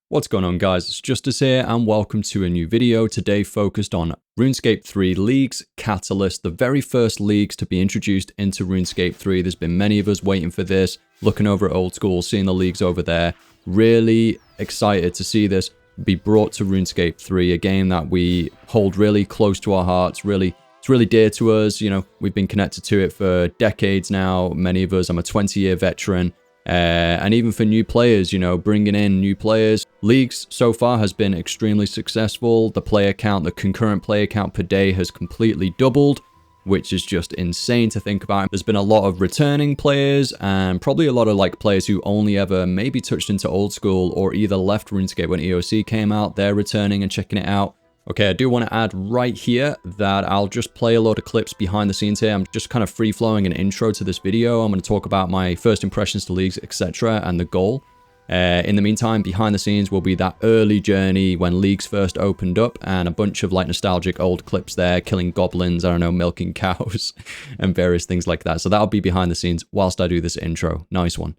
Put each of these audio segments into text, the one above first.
What's going on, guys? It's Justice here and welcome to a new video today focused on RuneScape 3 leagues, Catalyst, the very first leagues to be introduced into RuneScape 3. There's been many of us waiting for this, looking over at old school, seeing the leagues over there. Really excited to see this be brought to RuneScape 3, a game that we hold really close to our hearts. It's really dear to us. You know, we've been connected to it for decades now. Many of us, I'm a 20-year veteran. And even for new players, you know, bringing in new players. Leagues so far has been extremely successful. The player count, the concurrent player count per day has completely doubled, which is just insane to think about. There's been a lot of returning players and probably a lot of like players who only ever maybe touched into old school or either left RuneScape when EOC came out. They're returning and checking it out. Okay, I do want to add right here that I'll just play a lot of clips behind the scenes here. I'm just kind of free-flowing an intro to this video. I'm going to talk about my first impressions to leagues, etc. and the goal. In the meantime, behind the scenes will be that early journey when leagues first opened up and a bunch of like nostalgic old clips there, killing goblins, I don't know, milking cows and various things like that. So that'll be behind the scenes whilst I do this intro. Nice one.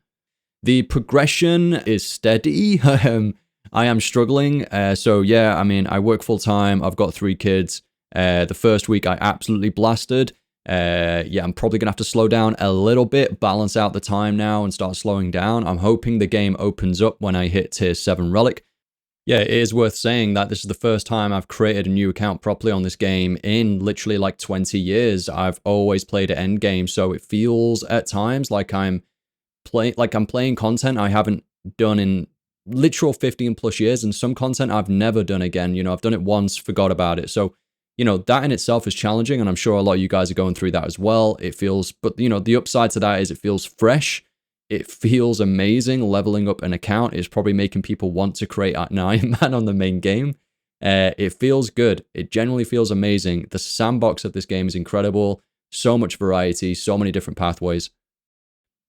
The progression is steady. I am struggling. So yeah, I mean, I work full time. I've got 3 kids. The first week I absolutely blasted. Yeah, I'm probably gonna have to slow down a little bit, balance out the time now and start slowing down. I'm hoping the game opens up when I hit tier 7 relic. Yeah, it is worth saying that this is the first time I've created a new account properly on this game in literally like 20 years. I've always played at end game, so it feels at times like I'm playing content I haven't done in literal 15 plus years, and some content I've never done again. You know, I've done it once, forgot about it. So, you know, that in itself is challenging, and I'm sure a lot of you guys are going through that as well. It feels, but you know, the upside to that is it feels fresh. It feels amazing. Leveling up an account is probably making people want to create an Iron Man on the main game. It feels good. It generally feels amazing. The sandbox of this game is incredible. So much variety, so many different pathways.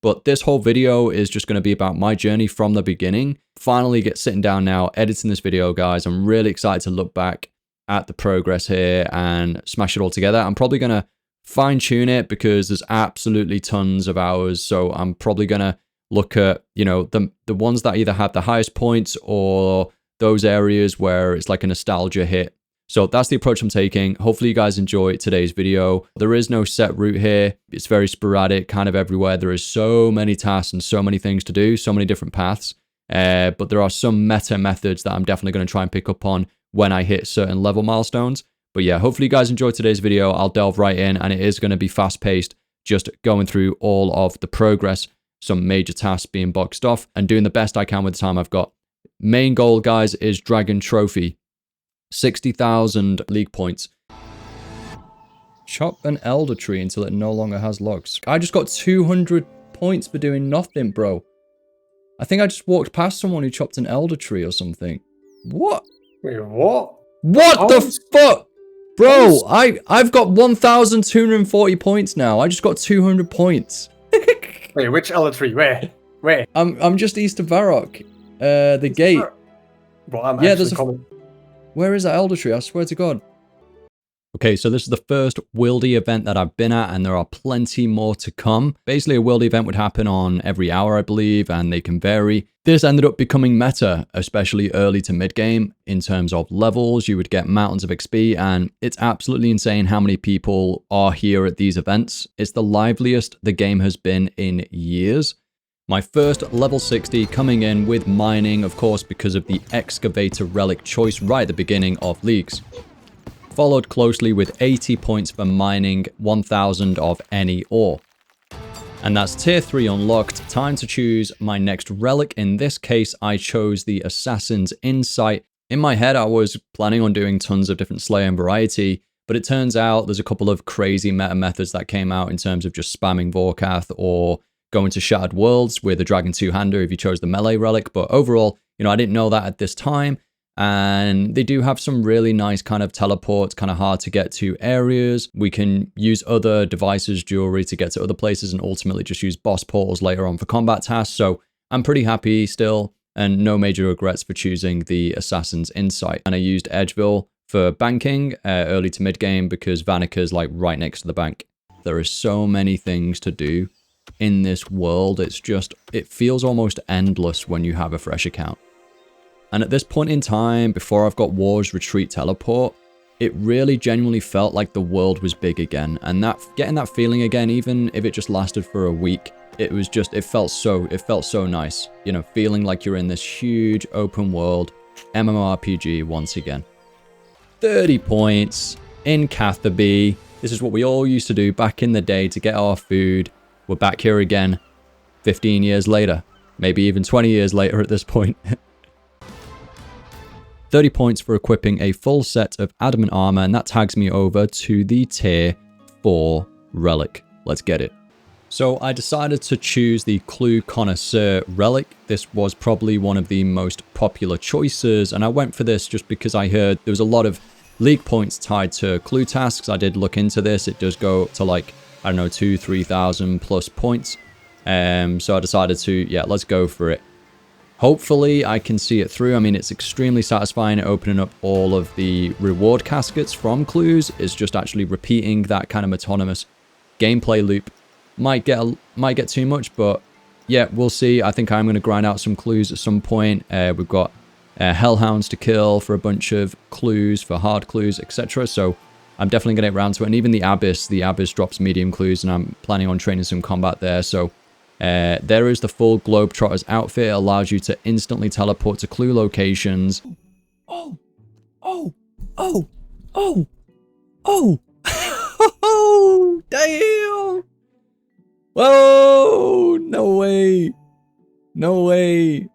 But this whole video is just going to be about my journey from the beginning. Finally sitting down now, editing this video, guys. I'm really excited to look back at the progress here and smash it all together. I'm probably going to fine tune it because there's absolutely tons of hours. So I'm probably going to look at, you know, the ones that either have the highest points or those areas where it's like a nostalgia hit. So that's the approach I'm taking. Hopefully you guys enjoy today's video. There is no set route here. It's very sporadic, kind of everywhere. There is so many tasks and so many things to do, so many different paths. But there are some meta methods that I'm definitely going to try and pick up on when I hit certain level milestones. But yeah, hopefully you guys enjoyed today's video. I'll delve right in, and it is going to be fast-paced, just going through all of the progress, some major tasks being boxed off, and doing the best I can with the time I've got. Main goal, guys, is Dragon Trophy. 60,000 league points. Chop an elder tree until it no longer has logs. I just got 200 points for doing nothing, bro. I think I just walked past someone who chopped an elder tree or something. What? Wait, what? What the fuck? Bro, I've got 1,240 points now. I just got 200 points. Wait, which elder tree? Where? Where? I'm just east of Varrock. The gate. Well, I'm yeah, there's a... Where is that elder tree? I swear to God. Okay, so this is the first Wildy event that I've been at, and there are plenty more to come. Basically, a Wildy event would happen on every hour, I believe, and they can vary. This ended up becoming meta, especially early to mid-game. In terms of levels, you would get mountains of XP, and it's absolutely insane how many people are here at these events. It's the liveliest the game has been in years. My first level 60 coming in with mining, of course, because of the excavator relic choice right at the beginning of leagues. Followed closely with 80 points for mining 1,000 of any ore. And that's tier 3 unlocked. Time to choose my next relic. In this case, I chose the Assassin's Insight. In my head, I was planning on doing tons of different Slayer and variety, but it turns out there's a couple of crazy meta methods that came out in terms of just spamming Vorkath or going to Shattered Worlds with a Dragon Two-Hander if you chose the melee relic. But overall, you know, I didn't know that at this time. And they do have some really nice kind of teleports, kind of hard to get to areas. We can use other devices, jewelry to get to other places, and ultimately just use boss portals later on for combat tasks. So I'm pretty happy still, and no major regrets for choosing the Assassin's Insight. And I used Edgeville for banking early to mid game because Vanica's like right next to the bank. There are so many things to do in this world. It's just, it feels almost endless when you have a fresh account. And at this point in time, before I've got War's Retreat Teleport, it really genuinely felt like the world was big again. And that getting that feeling again, even if it just lasted for a week, it was just, it felt so nice. You know, feeling like you're in this huge open world MMORPG once again. 30 points in Catherby. This is what we all used to do back in the day to get our food. We're back here again 15 years later, maybe even 20 years later at this point. 30 points for equipping a full set of adamant armor, and that tags me over to the tier 4 relic. Let's get it. So I decided to choose the Clue Connoisseur relic. This was probably one of the most popular choices, and I went for this just because I heard there was a lot of league points tied to clue tasks. I did look into this. It does go to like, I don't know, 2,000-3,000 plus points. So I decided to, yeah, let's go for it. Hopefully I can see it through. I mean, it's extremely satisfying opening up all of the reward caskets from clues. It's just actually repeating that kind of autonomous gameplay loop. Might get too much, but yeah, we'll see. I think I'm going to grind out some clues at some point. We've got hellhounds to kill for a bunch of clues, for hard clues, etc. So I'm definitely going to get around to it. And even the Abyss drops medium clues, and I'm planning on training some combat there. So there is the full Globetrotter's outfit. It allows you to instantly teleport to clue locations. Oh, damn! Whoa, no way. No way.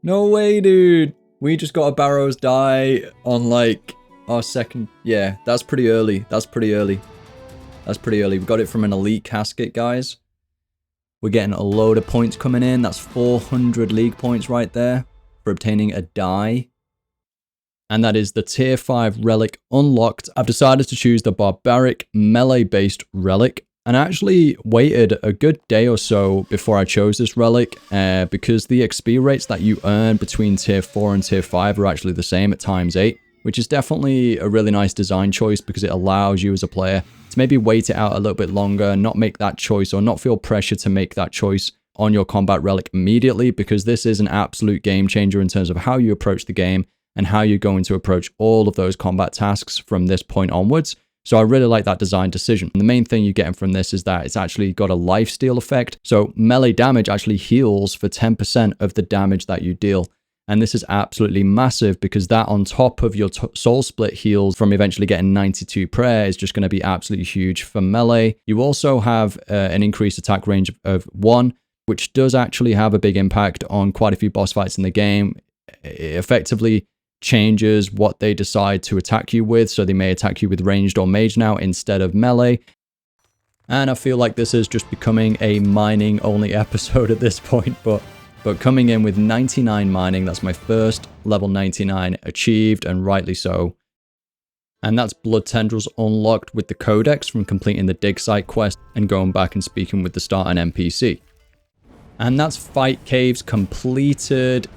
No way, dude. We just got a Barrows die on like our second. Yeah, that's pretty early. That's pretty early. That's pretty early. We got it from an elite casket, guys. We're getting a load of points coming in. That's 400 league points right there for obtaining a die. And that is the tier 5 relic unlocked. I've decided to choose the barbaric melee-based relic, and I actually waited a good day or so before I chose this relic because the XP rates that you earn between tier 4 and tier 5 are actually the same at ×8, which is definitely a really nice design choice because it allows you as a player to maybe wait it out a little bit longer, not make that choice or not feel pressure to make that choice on your combat relic immediately, because this is an absolute game changer in terms of how you approach the game and how you're going to approach all of those combat tasks from this point onwards. So I really like that design decision. And the main thing you're getting from this is that it's actually got a lifesteal effect. So melee damage actually heals for 10% of the damage that you deal. And this is absolutely massive because that on top of your soul split heals from eventually getting 92 prayer is just going to be absolutely huge for melee. You also have an increased attack range of 1, which does actually have a big impact on quite a few boss fights in the game. It effectively changes what they decide to attack you with, so they may attack you with ranged or mage now instead of melee. And I feel like this is just becoming a mining only episode at this point, but coming in with 99 mining, that's my first level 99 achieved, and rightly so. And that's Blood Tendrils unlocked with the Codex from completing the dig site quest and going back and speaking with the starting NPC. And that's Fight Caves completed.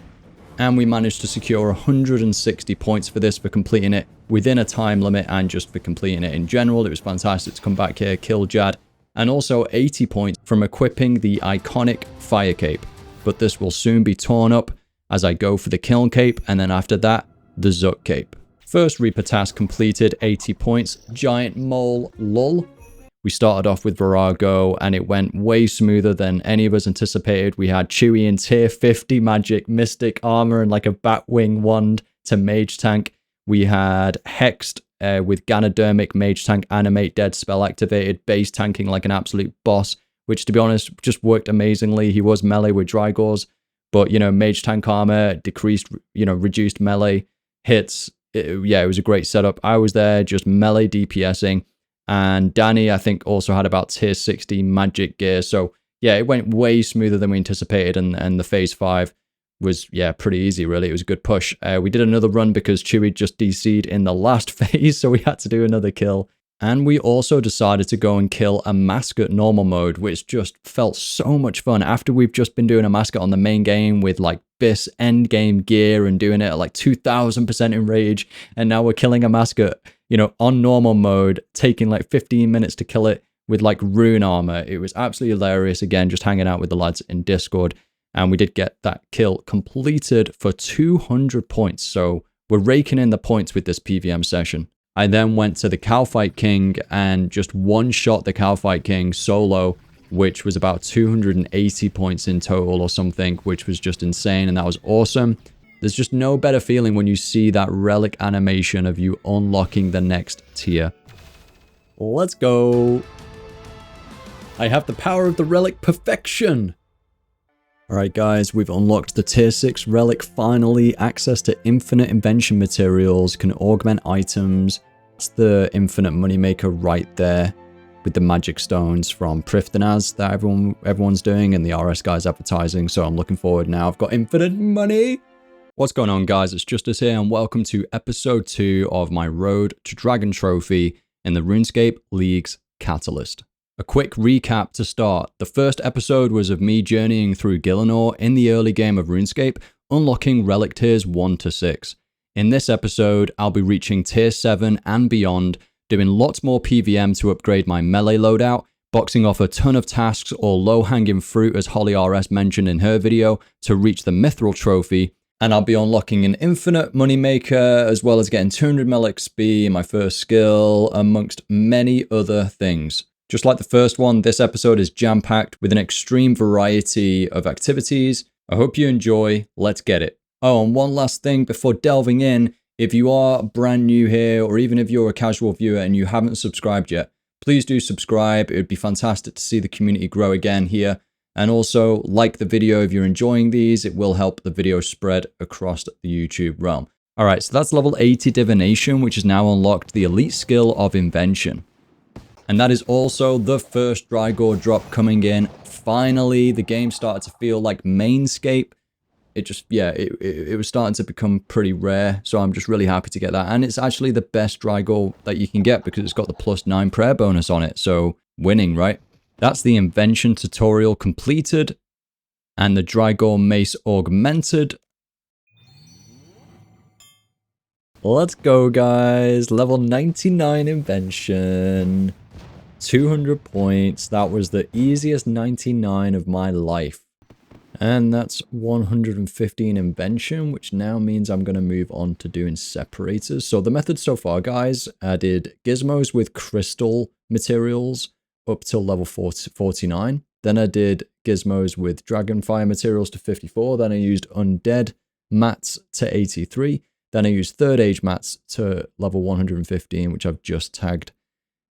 And we managed to secure 160 points for this, for completing it within a time limit and just for completing it in general. It was fantastic to come back here, kill Jad, and also 80 points from equipping the iconic Fire Cape. But this will soon be torn up as I go for the Kiln Cape, and then after that, the Zuk Cape. First Reaper task completed, 80 points, Giant Mole Lull. We started off with Virago, and it went way smoother than any of us anticipated. We had Chewie in tier 50 magic, mystic armor, and like a Batwing wand to mage tank. We had Hexed with Ganodermic mage tank animate dead spell activated, base tanking like an absolute boss, which to be honest just worked amazingly. He was melee with Drygors, but you know, mage tank armor, decreased, you know, reduced melee hits. It was a great setup. I was there just melee DPSing. And Danny, I think, also had about tier 60 magic gear. So, yeah, it went way smoother than we anticipated. And the phase 5 was, yeah, pretty easy, really. It was a good push. We did another run because Chewie just DC'd in the last phase. So we had to do another kill. And we also decided to go and kill a mascot normal mode, which just felt so much fun. After we've just been doing a mascot on the main game with like BIS endgame gear and doing it at like 2000% in rage. And now we're killing a mascot, you know, on normal mode, taking like 15 minutes to kill it with like rune armor. It was absolutely hilarious. Again, just hanging out with the lads in Discord. And we did get that kill completed for 200 points. So we're raking in the points with this PVM session. I then went to the Cowfight King and just one-shot the Cowfight King solo, which was about 280 points in total or something, which was just insane, and that was awesome. There's just no better feeling when you see that relic animation of you unlocking the next tier. Let's go. I have the power of the relic perfection. Alright guys, we've unlocked the tier 6 relic finally, access to infinite invention materials, can augment items. It's the infinite moneymaker right there with the magic stones from Prifdinaz that everyone's doing and the RS guys advertising, so I'm looking forward now. I've got infinite money. What's going on guys, it's Justice here and welcome to episode 2 of my Road to Dragon trophy in the RuneScape League's Catalyst. A quick recap to start. The first episode was of me journeying through Gielinor in the early game of RuneScape, unlocking relic tiers 1 to 6. In this episode, I'll be reaching tier 7 and beyond, doing lots more PVM to upgrade my melee loadout, boxing off a ton of tasks or low-hanging fruit as Holly RS mentioned in her video to reach the Mithril trophy, and I'll be unlocking an infinite moneymaker as well as getting 200 mil XP in my first skill, amongst many other things. Just like the first one, this episode is jam-packed with an extreme variety of activities. I hope you enjoy. Let's get it. Oh, and one last thing before delving in. If you are brand new here, or even if you're a casual viewer and you haven't subscribed yet, please do subscribe. It would be fantastic to see the community grow again here. And also, like the video if you're enjoying these. It will help the video spread across the YouTube realm. All right, so that's level 80 Divination, which has now unlocked the elite skill of Invention. And that is also the first Drygore drop coming in. Finally, the game started to feel like Mainscape. It just, yeah, it was starting to become pretty rare. So I'm just really happy to get that. And it's actually the best Drygore that you can get because it's got the +9 prayer bonus on it. So winning, right? That's the Invention tutorial completed. And the Drygore Mace augmented. Let's go, guys. Level 99 Invention. 200 points. That was the easiest 99 of my life. And that's 115 Invention, which now means I'm going to move on to doing separators. So the method so far, guys, I did gizmos with crystal materials up till level 49. Then I did gizmos with dragonfire materials to 54. Then I used undead mats to 83. Then I used third age mats to level 115, which I've just tagged.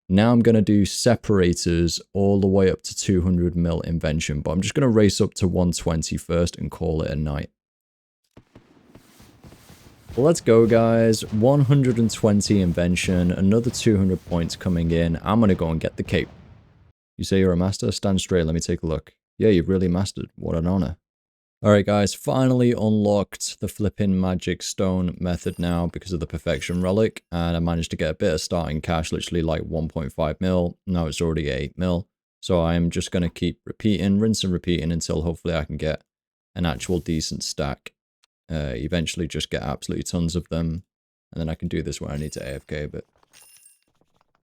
Now I'm going to do separators all the way up to 200 mil invention, but I'm just going to race up to 120 first and call it a night. Let's go, guys. 120 invention, another 200 points coming in. I'm going to go and get the cape. You say you're a master? Stand straight, let me take a look. Yeah, you've really mastered. What an honor. Alright guys, finally unlocked the flipping magic stone method now because of the perfection relic, and I managed to get a bit of starting cash, literally like 1.5 mil. Now it's already 8 mil. So I'm just going to keep repeating, rinse and repeating until hopefully I can get an actual decent stack. Eventually just get absolutely tons of them, and then I can do this where I need to AFK a bit.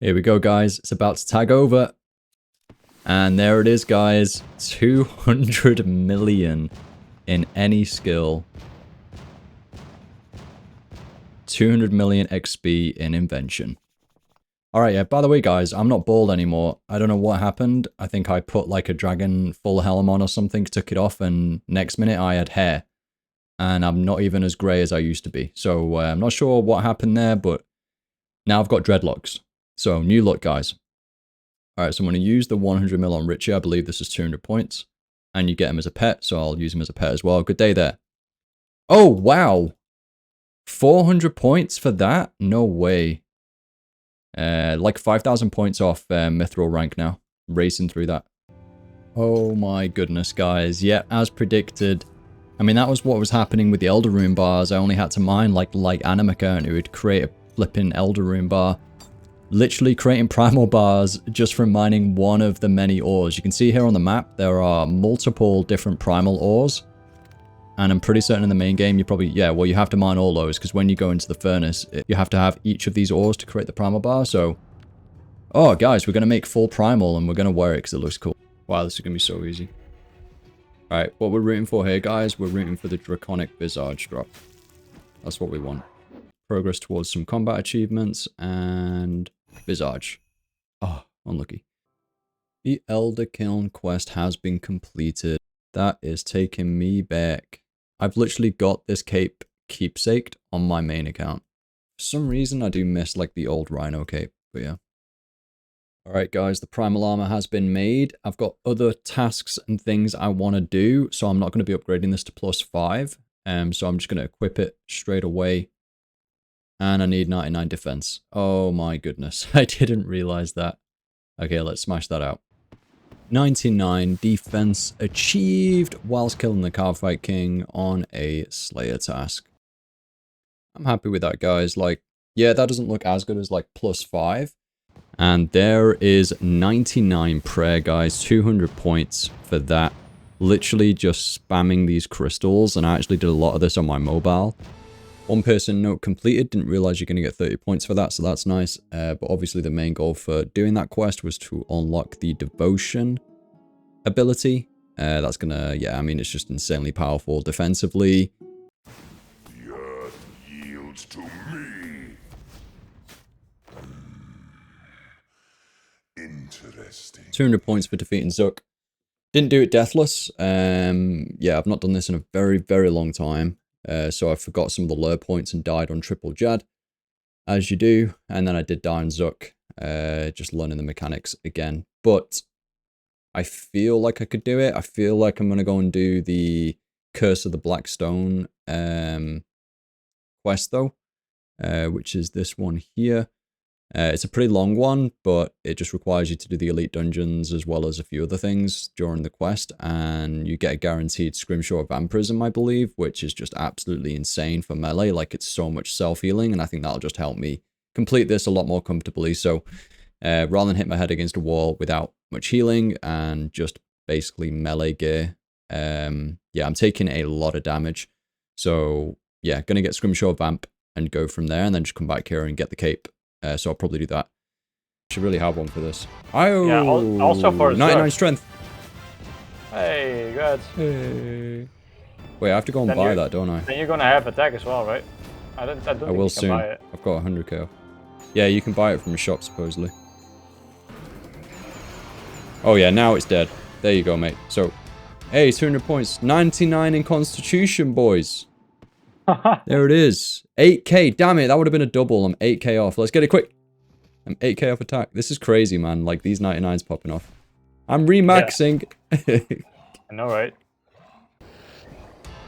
Here we go guys, it's about to tag over. And there it is guys, 200 million. In any skill, 200 million XP in Invention. Alright, yeah, by the way, guys, I'm not bald anymore. I don't know what happened. I think I put like a dragon full helm on or something, took it off, and next minute I had hair. And I'm not even as grey as I used to be. So I'm not sure what happened there, but now I've got dreadlocks. So new look, guys. Alright, so I'm going to use the 100 mil on Richie. I believe this is 200 points. And you get him as a pet, so I'll use him as a pet as well. Good day there. Oh, wow. 400 points for that? No way. Like 5,000 points off Mithril rank now. Racing through that. Oh my goodness, guys. Yeah, as predicted. I mean, that was what was happening with the Elder Rune bars. I only had to mine like Animica, and it would create a flipping Elder Rune bar. Literally creating primal bars just from mining one of the many ores. You can see here on the map, there are multiple different primal ores. And I'm pretty certain in the main game, you probably, yeah, well, you have to mine all those because when you go into the furnace, you have to have each of these ores to create the primal bar. So, Oh, guys, we're going to make full primal and we're going to wear it because it looks cool. Wow, this is going to be so easy. Alright, what we're rooting for here, guys, we're rooting for the Draconic Visage drop. That's what we want. Progress towards some combat achievements and Visage. Oh, unlucky. The Elder Kiln quest has been completed. That is taking me back. I've literally got this cape keepsaked on my main account. For some reason, I do miss like the old Rhino cape, but yeah. Alright guys, the primal armor has been made. I've got other tasks and things I want to do, so I'm not going to be upgrading this to +5. So I'm just going to equip it straight away. And I need 99 defense. Oh my goodness, I didn't realize that. Okay, let's smash that out. 99 defense achieved whilst killing the Cardfight King on a Slayer task. I'm happy with that, guys. Like, yeah, that doesn't look as good as like +5. And there is 99 prayer, guys. 200 points for that. Literally just spamming these crystals. And I actually did a lot of this on my mobile. One person note completed. Didn't realize you're going to get 30 points for that. So that's nice. But obviously the main goal for doing that quest was to unlock the devotion ability. That's going to, yeah, I mean, it's just insanely powerful defensively. The earth yields to me. Interesting. 200 points for defeating Zook. Didn't do it deathless. Yeah, I've not done this in a very, very long time. So I forgot some of the lure points and died on triple Jad, as you do. And then I did die on Zook, just learning the mechanics again. But I feel like I could do it. I feel like I'm going to go and do the Curse of the Black Stone quest, though, which is this one here. It's a pretty long one, but it just requires you to do the elite dungeons as well as a few other things during the quest, and you get a guaranteed Scrimshaw Vampirism, I believe, which is just absolutely insane for melee. Like, it's so much self-healing, and I think that'll just help me complete this a lot more comfortably. So rather than hit my head against a wall without much healing and just basically melee gear, yeah, I'm taking a lot of damage. So yeah, gonna get Scrimshaw Vamp and go from there, and then just come back here and get the cape. So I'll probably do that. Should really have one for this. Oh, Yeah, also for 99 strength. Hey, good. Hey. Wait, I have to go and buy that, don't I? Then you're gonna have attack as well, right? I don't think will you soon. can buy it. I've got 100k. Yeah, you can buy it from the shop, supposedly. Oh yeah, now it's dead. There you go, mate. So, hey, 200 points. 99 in Constitution, boys. There it is. 8k. Damn it, that would have been a double. I'm 8k off. Let's get it quick. I'm 8k off attack. This is crazy, man. Like, these 99s popping off. I'm remaxing. Yeah. I know, right?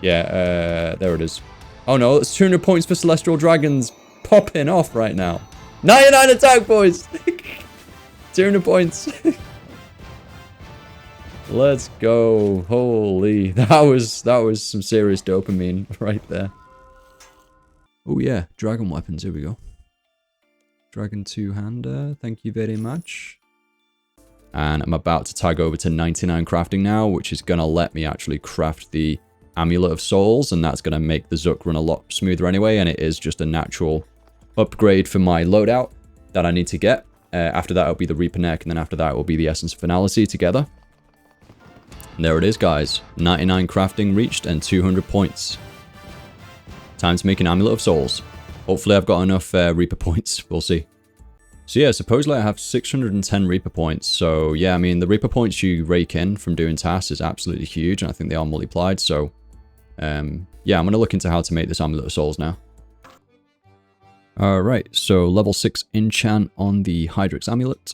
Yeah, there it is. Oh no, it's 200 points for Celestial Dragons. Popping off right now. 99 attack, boys. 200 points. Let's go. Holy, that was some serious dopamine right there. Oh yeah, dragon weapons, here we go. Dragon two-hander, thank you very much. And I'm about to tag over to 99 crafting now, which is going to let me actually craft the Amulet of Souls, and that's going to make the Zook run a lot smoother anyway, and it is just a natural upgrade for my loadout that I need to get. After that, it'll be the Reaper Neck, and then after that, it will be the Essence of Finality together. And there it is, guys. 99 crafting reached and 200 points. Time to make an Amulet of Souls. Hopefully I've got enough Reaper points. We'll see. So yeah, supposedly I have 610 Reaper points. So yeah, I mean, the Reaper points you rake in from doing tasks is absolutely huge. And I think they are multiplied. So yeah, I'm going to look into how to make this Amulet of Souls now. Alright, so level 6 enchant on the Hydrix Amulet.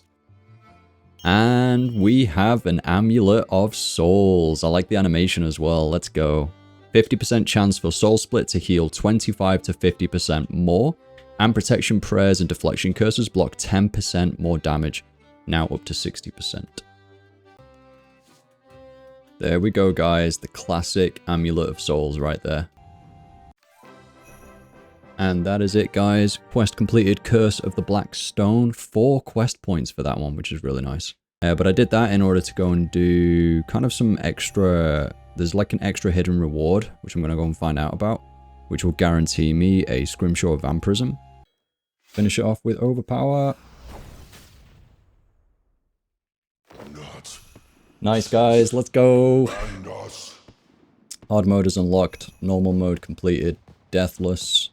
And we have an Amulet of Souls. I like the animation as well. Let's go. 50% chance for Soul Split to heal 25 to 50% more. And Protection Prayers and Deflection Curses block 10% more damage. Now up to 60%. There we go, guys. The classic Amulet of Souls right there. And that is it, guys. Quest completed, Curse of the Black Stone. 4 quest points for that one, which is really nice. But I did that in order to go and do kind of some extra... There's like an extra hidden reward, which I'm going to go and find out about, which will guarantee me a Scrimshaw Vampirism. Finish it off with Overpower. Nice, guys. Let's go. And us. Hard mode is unlocked. Normal mode completed. Deathless.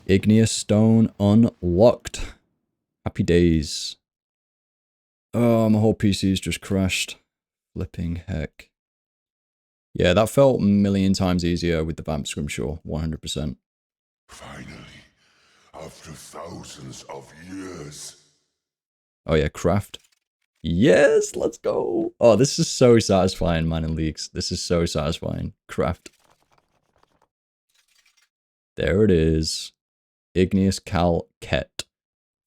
Igneous Stone unlocked. Happy days. Oh, my whole PC's just crashed. Flipping heck. Yeah, that felt a million times easier with the Vamp Scrimshaw. 100%. Finally, after thousands of years. Oh yeah, craft. Yes, let's go. Oh, this is so satisfying, man, in leagues. This is so satisfying. Craft. There it is. Igneous Cal Ket.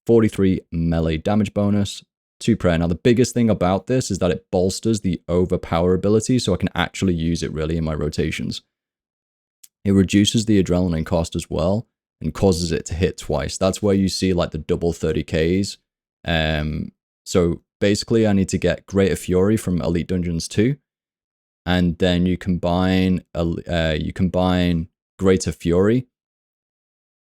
43 melee damage bonus. 2 prayer. Now, the biggest thing about this is that it bolsters the overpower ability, so I can actually use it really in my rotations. It reduces the adrenaline cost as well, and causes it to hit twice. That's where you see like the double 30Ks. So basically I need to get Greater Fury from Elite Dungeons 2, and then you combine Greater Fury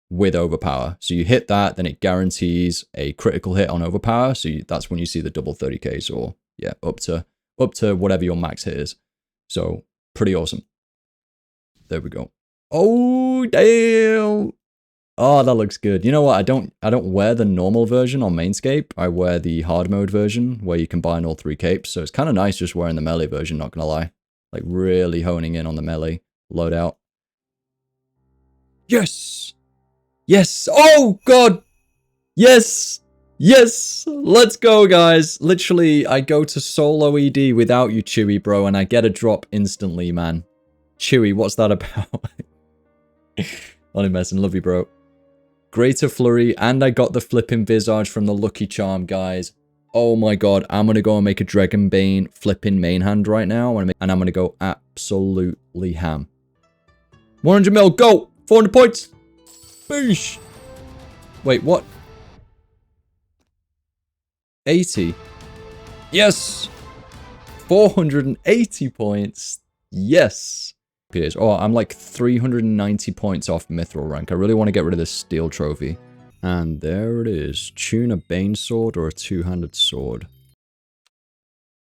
with Overpower. So you hit that, then it guarantees a critical hit on Overpower. So that's when you see the double 30Ks, or yeah, up to whatever your max hit is. So pretty awesome. There we go. Oh damn! Oh, that looks good. You know what? I don't wear the normal version on Mainscape. I wear the hard mode version where you combine all 3 capes. So it's kind of nice just wearing the melee version, not gonna lie. Like really honing in on the melee loadout. Yes! Yes! Oh god! Yes! Yes! Let's go, guys. Literally, I go to solo ED without you, Chewy, bro, and I get a drop instantly, man. Chewy, what's that about? Only messing. Love you, bro. Greater Flurry, and I got the flipping Visage from the Lucky Charm, guys. Oh my god, I'm going to go and make a Dragonbane flipping main hand right now, and I'm going to go absolutely ham. 100 mil, go! 400 points! Boosh! Wait, what? 80? Yes! 480 points. Yes! Oh, I'm like 390 points off Mithril rank. I really want to get rid of this steel trophy. And there it is. Tune a Bane sword or a two-handed sword.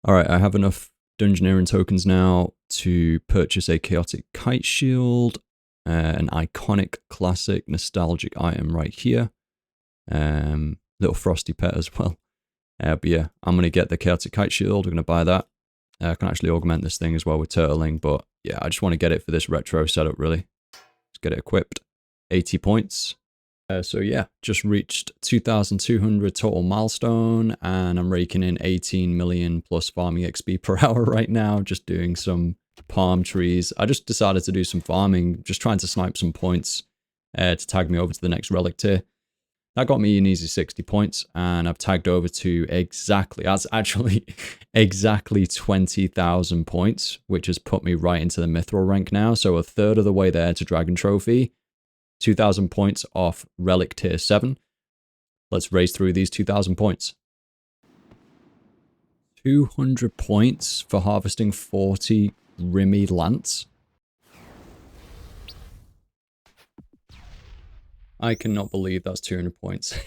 Alright, I have enough Dungeoneering tokens now to purchase a Chaotic Kite Shield. An iconic, classic, nostalgic item right here. Little Frosty Pet as well. But yeah, I'm going to get the Chaotic Kite Shield. We're going to buy that. I can actually augment this thing as well with turtling, but yeah, I just want to get it for this retro setup, really. Let's get it equipped. 80 points. So yeah, just reached 2,200 total milestone, and I'm raking in 18 million plus farming XP per hour right now, just doing some palm trees. I just decided to do some farming, just trying to snipe some points to tag me over to the next relic tier. That got me an easy 60 points, and I've tagged over to that's actually exactly 20,000 points, which has put me right into the Mithril rank now. So a third of the way there to Dragon Trophy, 2,000 points off Relic Tier 7. Let's race through these 2,000 points. 200 points for harvesting 40 Rimmy Lance. I cannot believe that's 200 points.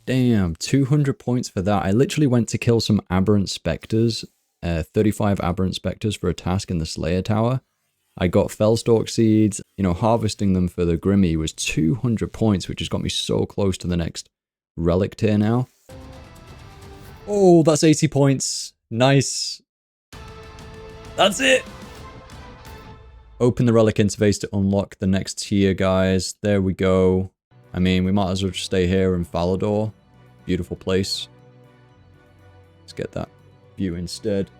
Damn, 200 points for that. I literally went to kill some Aberrant Spectres, 35 Aberrant Spectres for a task in the Slayer Tower. I got Fellstalk Seeds. You know, harvesting them for the Grimmy was 200 points, which has got me so close to the next relic tier now. Oh, that's 80 points. Nice. That's it. Open the relic interface to unlock the next tier, guys. There we go. I mean, we might as well just stay here in Falador. Beautiful place. Let's get that view instead.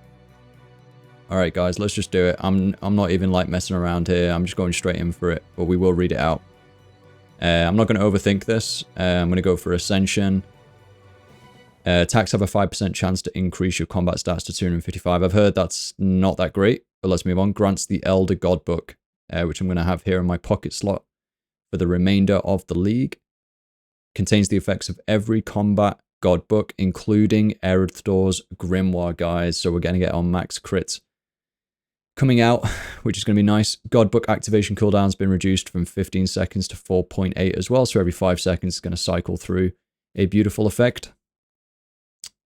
Alright, guys, let's just do it. I'm not even like messing around here. I'm just going straight in for it, but we will read it out. I'm not going to overthink this. I'm going to go for Ascension. Attacks have a 5% chance to increase your combat stats to 255. I've heard that's not that great, but let's move on. Grants the Elder God Book, which I'm going to have here in my pocket slot for the remainder of the league. Contains the effects of every combat God Book, including Erethdor's Grimoire, guys. So we're going to get on max crits coming out, which is going to be nice. God Book activation cooldown's been reduced from 15 seconds to 4.8 as well. So every 5 seconds it's going to cycle through a beautiful effect.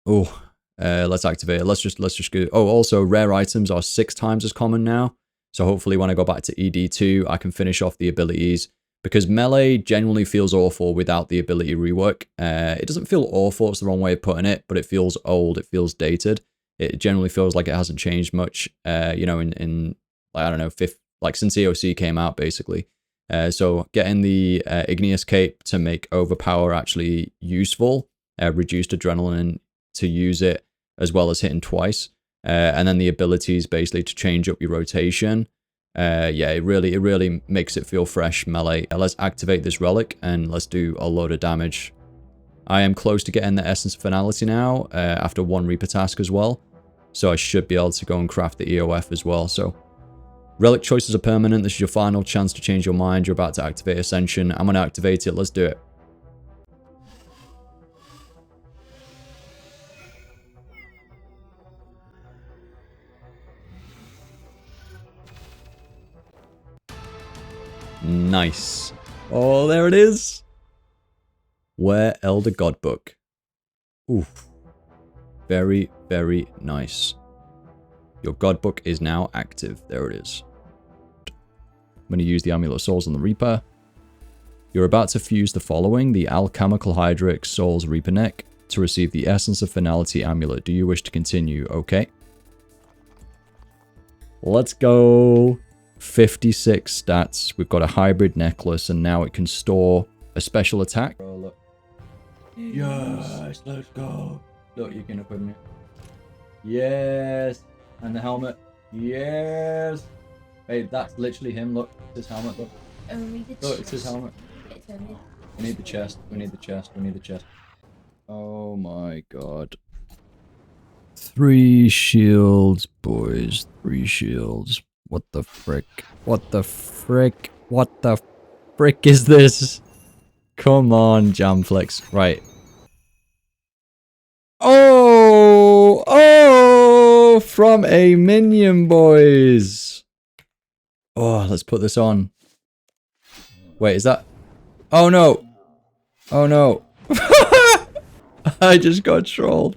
Oh, Let's activate it. Let's just go. Oh, also rare items are 6 times as common now. So hopefully when I go back to ED2, I can finish off the abilities, because melee genuinely feels awful without the ability rework. It doesn't feel awful, it's the wrong way of putting it, but it feels old, it feels dated. It generally feels like it hasn't changed much, you know, in I don't know, like since EOC came out, basically. So getting the Igneous Cape to make Overpower actually useful, reduced adrenaline to use it, as well as hitting twice. And then the abilities basically to change up your rotation. Yeah, it really makes it feel fresh, melee. Let's activate this relic and let's do a load of damage. I am close to getting the Essence of Finality now, after 1 Reaper task as well. So I should be able to go and craft the EOF as well. So relic choices are permanent. This is your final chance to change your mind. You're about to activate Ascension. I'm going to activate it. Let's do it. Nice. Oh, there it is. Wear Elder God Book. Oof. Very, very nice. Your God Book is now active. There it is. I'm going to use the Amulet of Souls on the Reaper. You're about to fuse the following: the Alchemical Hydric Souls Reaper Neck to receive the Essence of Finality Amulet. Do you wish to continue? Okay. Let's go. 56 stats. We've got a hybrid necklace, and now it can store a special attack. Oh, look. Yes, let's go. Look, you can open it. Yes. And the helmet. Yes. Hey, that's literally him. Look, it's his helmet. Look. Look, it's his helmet. We need the chest. We need the chest. We need the chest. Oh my god. 3 shields, boys. 3 shields. What the frick? What the frick? What the frick is this? Come on, Jamflex. Right. Oh! Oh! From a minion, boys! Oh, let's put this on. Wait, is that... Oh no! Oh no. I just got trolled.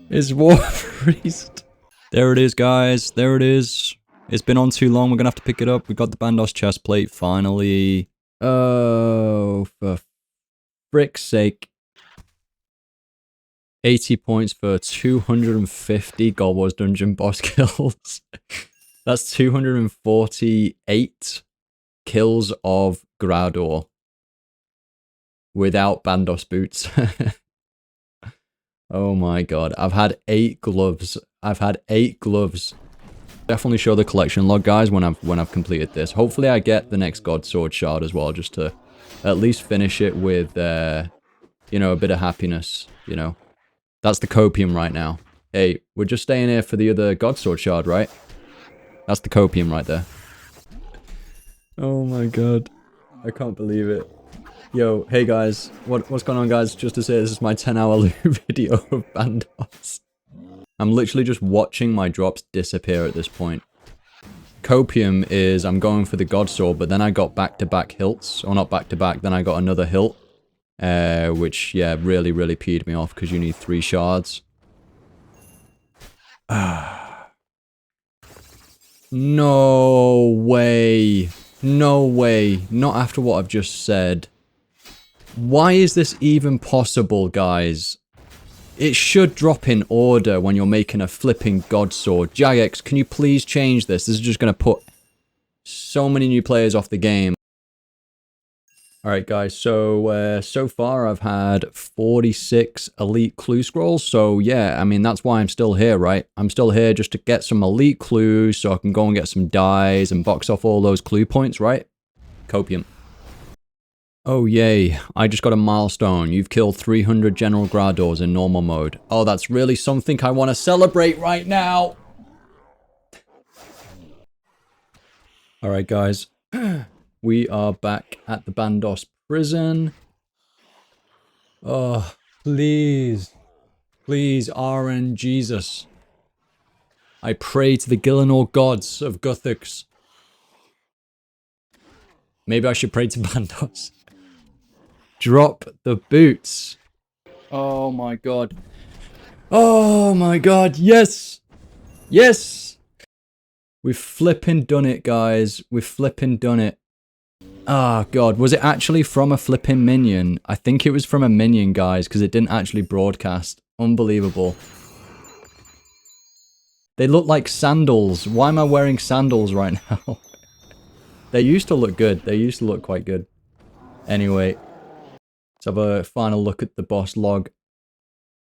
It's War Priest. There it is, guys. There it is. It's been on too long. We're gonna have to pick it up. We got the Bandos chest plate finally. Oh, for frick's sake. 80 points for 250 Gold Wars Dungeon boss kills. That's 248 kills of Grador without Bandos boots. Oh my god. I've had 8 gloves. I've had 8 gloves. Definitely show the collection log, guys, when I've completed this. Hopefully I get the next God Sword shard as well, just to at least finish it with, you know, a bit of happiness, you know. That's the copium right now. Hey, we're just staying here for the other God Sword shard, right? That's the copium right there. Oh my god. I can't believe it. Yo, hey guys. What's going on, guys? Just to say, this is my 10-hour loop video of Bandos. I'm literally just watching my drops disappear at this point. Copium is, I'm going for the God Sword, but then I got back-to-back hilts. Or not back-to-back, then I got another hilt. Which, yeah, really peed me off, because you need 3 shards. No way. No way. Not after what I've just said. Why is this even possible, guys? It should drop in order when you're making a flipping God Sword. Jagex, can you please change this? This is just going to put so many new players off the game. Alright guys, so so far I've had 46 elite clue scrolls, so yeah, I mean that's why I'm still here, right? I'm still here just to get some elite clues so I can go and get some dies and box off all those clue points, right? Copium. Oh yay, I just got a milestone. You've killed 300 General Gradors in normal mode. Oh, that's really something I want to celebrate right now! Alright guys, we are back at the Bandos prison. Oh, please. Please, RNJustice. I pray to the Gillinor gods of Guthix. Maybe I should pray to Bandos. Drop the boots. Oh my god. Oh my god, yes! Yes! We've flipping done it, guys. We've flipping done it. Ah, god. Was it actually from a flipping minion? I think it was from a minion, guys, because it didn't actually broadcast. Unbelievable. They look like sandals. Why am I wearing sandals right now? They used to look good. They used to look quite good. Anyway, let's have a final look at the boss log.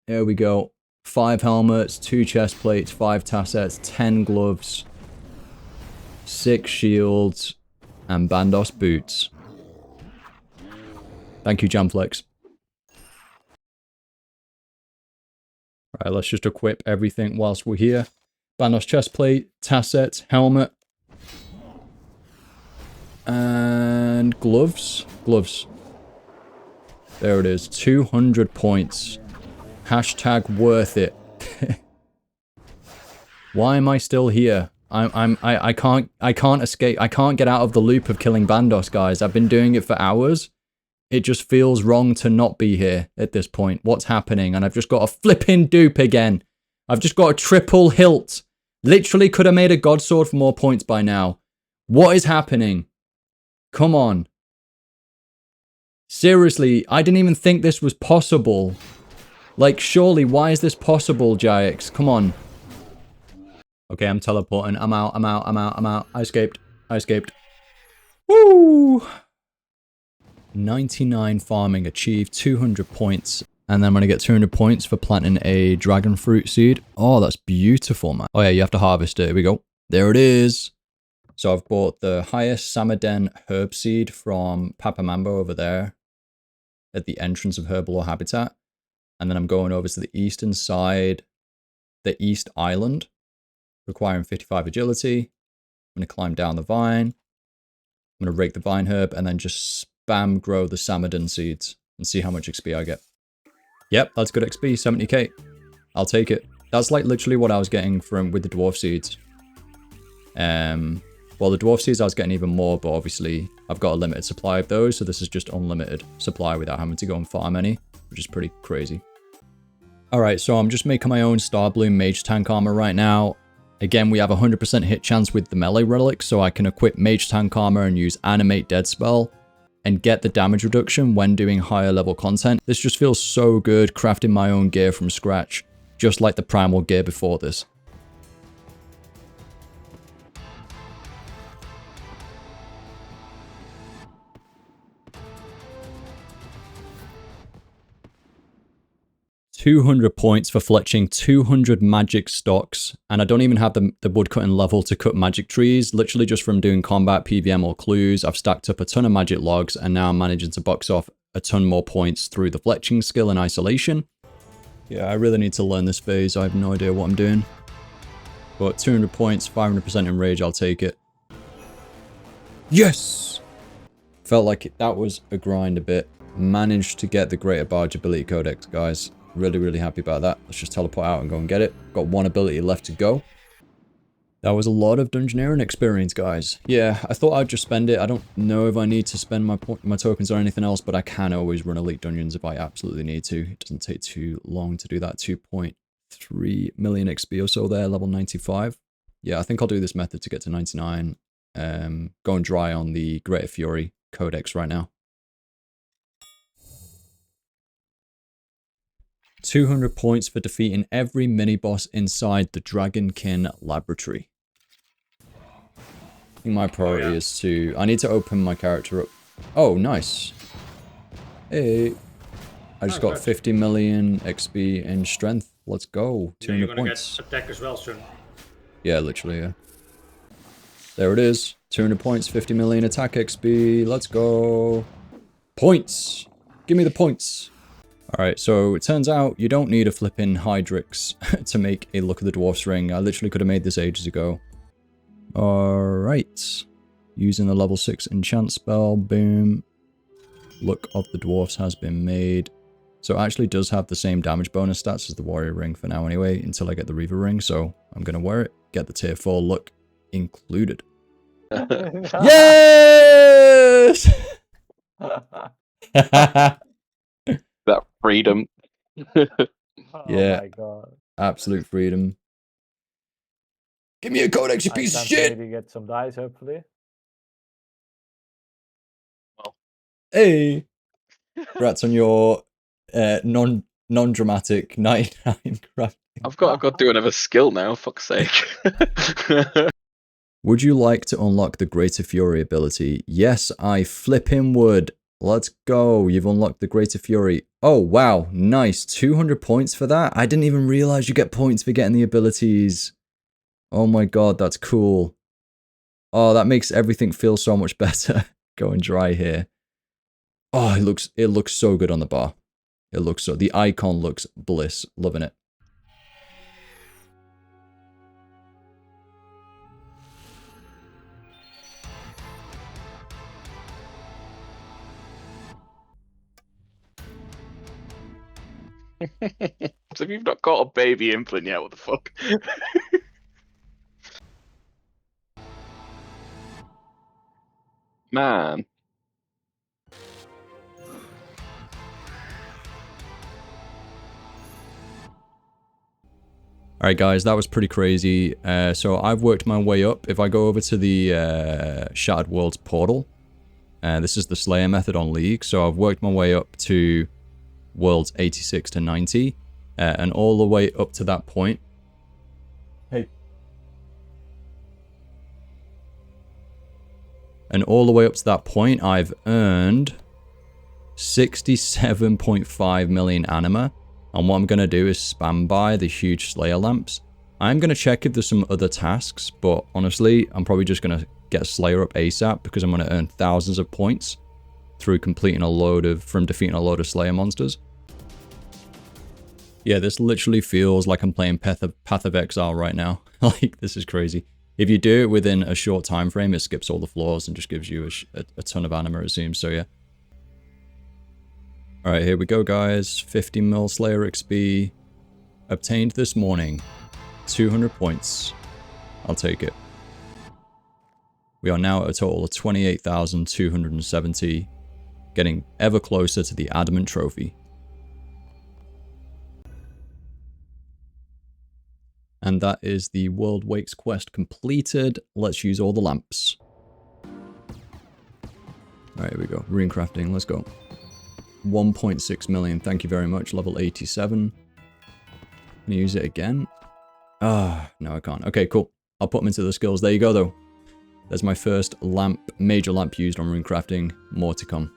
Here we go. 5 helmets, 2 chest plates, 5 tassets, 10 gloves, 6 shields, and Bandos boots. Thank you, Jamflex. Right, let's just equip everything whilst we're here. Bandos chest plate, tasset, helmet, and gloves. Gloves. There it is. 200 points. Hashtag worth it. Why am I still here? I can't escape. I can't get out of the loop of killing Bandos, guys. I've been doing it for hours. It just feels wrong to not be here at this point. What's happening? And I've just got a flipping dupe again. I've just got a triple hilt. Literally could have made a god sword for more points by now. What is happening? Come on. Seriously, I didn't even think this was possible. Like, surely, why is this possible, Jaix? Come on. Okay, I'm teleporting. I'm out. I escaped. Woo! 99 farming achieved, 200 points. And then I'm going to get 200 points for planting a dragon fruit seed. Oh, that's beautiful, man. Oh yeah, you have to harvest it. Here we go. There it is. So I've bought the highest Samaden herb seed from Papa Mambo over there at the entrance of Herbalore Habitat. And then I'm going over to the eastern side, the East Island, requiring 55 agility. I'm going to climb down the vine. I'm going to rake the vine herb and then just spam grow the Samaden seeds and see how much XP I get. Yep, that's good XP, 70k. I'll take it. That's like literally what I was getting with the dwarf seeds. Well, the dwarf seeds I was getting even more, but obviously I've got a limited supply of those, so this is just unlimited supply without having to go and farm any, which is pretty crazy. Alright, so I'm just making my own Star Bloom Mage Tank armor right now. Again, we have a 100% hit chance with the melee relic, so I can equip Mage Tank armor and use Animate Dead spell and get the damage reduction when doing higher level content. This just feels so good, crafting my own gear from scratch, just like the primal gear before this. $200 points for fletching 200 magic stocks, and I don't even have the woodcutting level to cut magic trees. Literally just from doing combat, PVM, or clues, I've stacked up a ton of magic logs, and now I'm managing to box off a ton more points through the fletching skill and isolation. Yeah, I really need to learn this phase. I have no idea what I'm doing. But 200 points, 500% in rage, I'll take it. Yes! Felt like that was a grind a bit. Managed to get the Greater Barge Ability Codex, guys. Really happy about that. Let's just teleport out and go and get it. Got 1 ability left to go. That was a lot of Dungeoneering experience, guys. Yeah, I thought I'd just spend it. I don't know if I need to spend my tokens or anything else, but I can always run Elite Dungeons if I absolutely need to. It doesn't take too long to do that. 2.3 million XP or so there, level 95. Yeah, I think I'll do this method to get to 99. Going dry on the Greater Fury Codex right now. 200 points for defeating every mini-boss inside the Dragonkin Laboratory. I think my priority is to... I need to open my character up. Oh, nice. Hey. I just got 50 million XP in strength. Let's go. 200 you're gonna points. get attack as well soon. Yeah, literally, yeah. There it is. 200 points, 50 million attack XP. Let's go. Points. Give me the points. Alright, so it turns out you don't need a flipping Hydrix to make a Look of the Dwarf's Ring. I literally could have made this ages ago. Alright. Using the level 6 enchant spell, boom. Look of the Dwarfs has been made. So it actually does have the same damage bonus stats as the Warrior Ring for now anyway, until I get the Reaver Ring, so I'm going to wear it. Get the tier 4 look included. Yes! That freedom. Oh Yeah. my god. Absolute freedom. Give me a codex, you I piece of can't shit! maybe get some dice, hopefully. Hey! Congrats on your non-dramatic 99 crafting. I've got to do another skill now, fuck's sake. Would you like to unlock the Greater Fury ability? Yes, I flipping would. Let's go. You've unlocked the Greater Fury. Oh, wow. Nice. 200 points for that? I didn't even realize you get points for getting the abilities. Oh my god, that's cool. Oh, that makes everything feel so much better. Going dry here. Oh, it looks so good on the bar. It looks so, the icon looks bliss. Loving it. So if you've not got a baby implant yet, what the fuck? Man. Alright guys, that was pretty crazy. So I've worked my way up. If I go over to the Shattered Worlds portal, this is the Slayer method on League. So I've worked my way up to Worlds 86 to 90, and all the way up to that point. Hey. And all the way up to that point, I've earned 67.5 million anima. And what I'm going to do is spam by the huge Slayer lamps. I'm going to check if there's some other tasks, but honestly, I'm probably just going to get Slayer up ASAP because I'm going to earn thousands of points through completing from defeating a load of Slayer monsters. Yeah, this literally feels like I'm playing Path of Exile right now. Like, this is crazy. If you do it within a short time frame, it skips all the flaws and just gives you a ton of anima, it seems. So yeah. Alright, here we go, guys. 50 mil Slayer XP. Obtained this morning. 200 points. I'll take it. We are now at a total of 28,270. Getting ever closer to the Adamant Trophy. And that is the World Wakes quest completed. Let's use all the lamps. Alright, here we go. Rune crafting, let's go. 1.6 million, thank you very much. Level 87. Can I use it again? Ah, no I can't. Okay, cool. I'll put them into the skills. There you go though. There's my first lamp, major lamp used on rune crafting. More to come.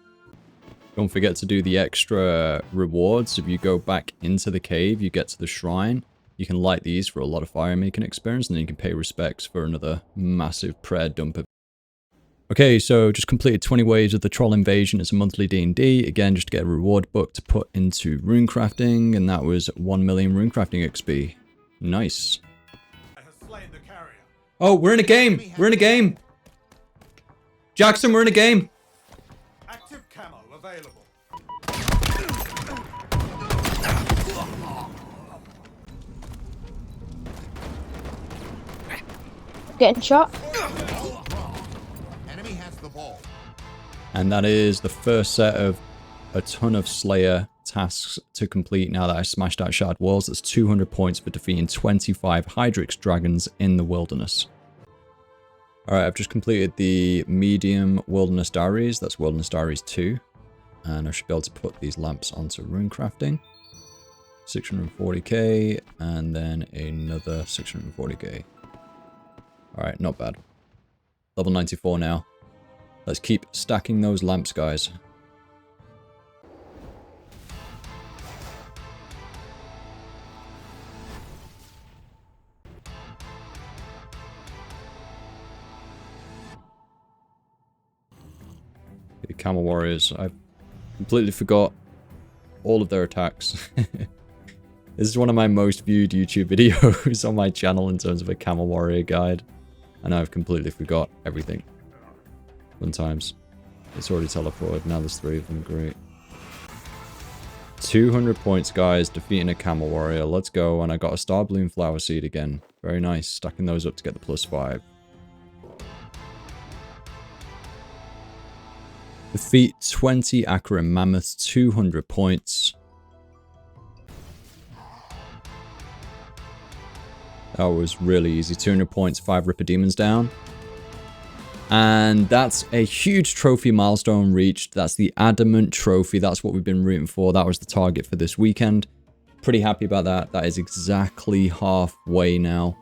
Don't forget to do the extra rewards. If you go back into the cave, you get to the shrine. You can light these for a lot of fire making experience, and then you can pay respects for another massive prayer dump. Okay, so just completed 20 waves of the Troll Invasion. It's a monthly D&D. Again, just to get a reward book to put into rune crafting, and that was 1 million rune crafting XP. Nice. Oh, we're in a game! We're in a game! Jackson, we're in a game! Active camo available. Getting shot. Enemy has the ball. And that is the first set of a ton of Slayer tasks to complete now that I smashed out Shattered Worlds. That's 200 points for defeating 25 Hydrix dragons in the wilderness. Alright, I've just completed the medium Wilderness Diaries. That's Wilderness Diaries 2. And I should be able to put these lamps onto rune crafting. 640k, and then another 640k. Alright, not bad. Level 94 now. Let's keep stacking those lamps, guys. The Camel Warriors. I completely forgot all of their attacks. This is one of my most viewed YouTube videos on my channel in terms of a Camel Warrior guide. And I've completely forgot everything. Fun times. It's already teleported. Now there's 3 of them. Great. 200 points, guys. Defeating a Camel Warrior. Let's go. And I got a Star Bloom Flower Seed again. Very nice. Stacking those up to get the +5. Defeat 20 Acheron Mammoths. 200 points. That was really easy. 200 points, 5 Ripper Demons down. And that's a huge trophy milestone reached. That's the Adamant Trophy. That's what we've been rooting for. That was the target for this weekend. Pretty happy about that. That is exactly halfway now.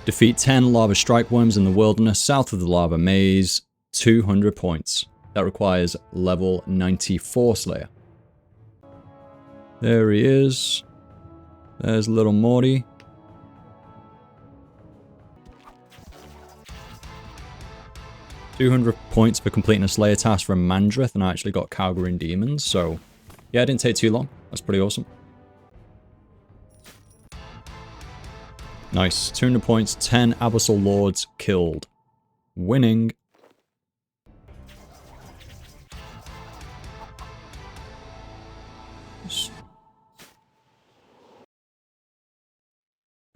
Defeat 10 lava strike worms in the wilderness south of the lava maze. 200 points. That requires level 94 Slayer. There he is. There's little Morty. $200 points for completing a Slayer task from Mandrith, and I actually got Calgary Demons, so yeah, it didn't take too long. That's pretty awesome. Nice. 200 points, 10 Abyssal Lords killed. Winning.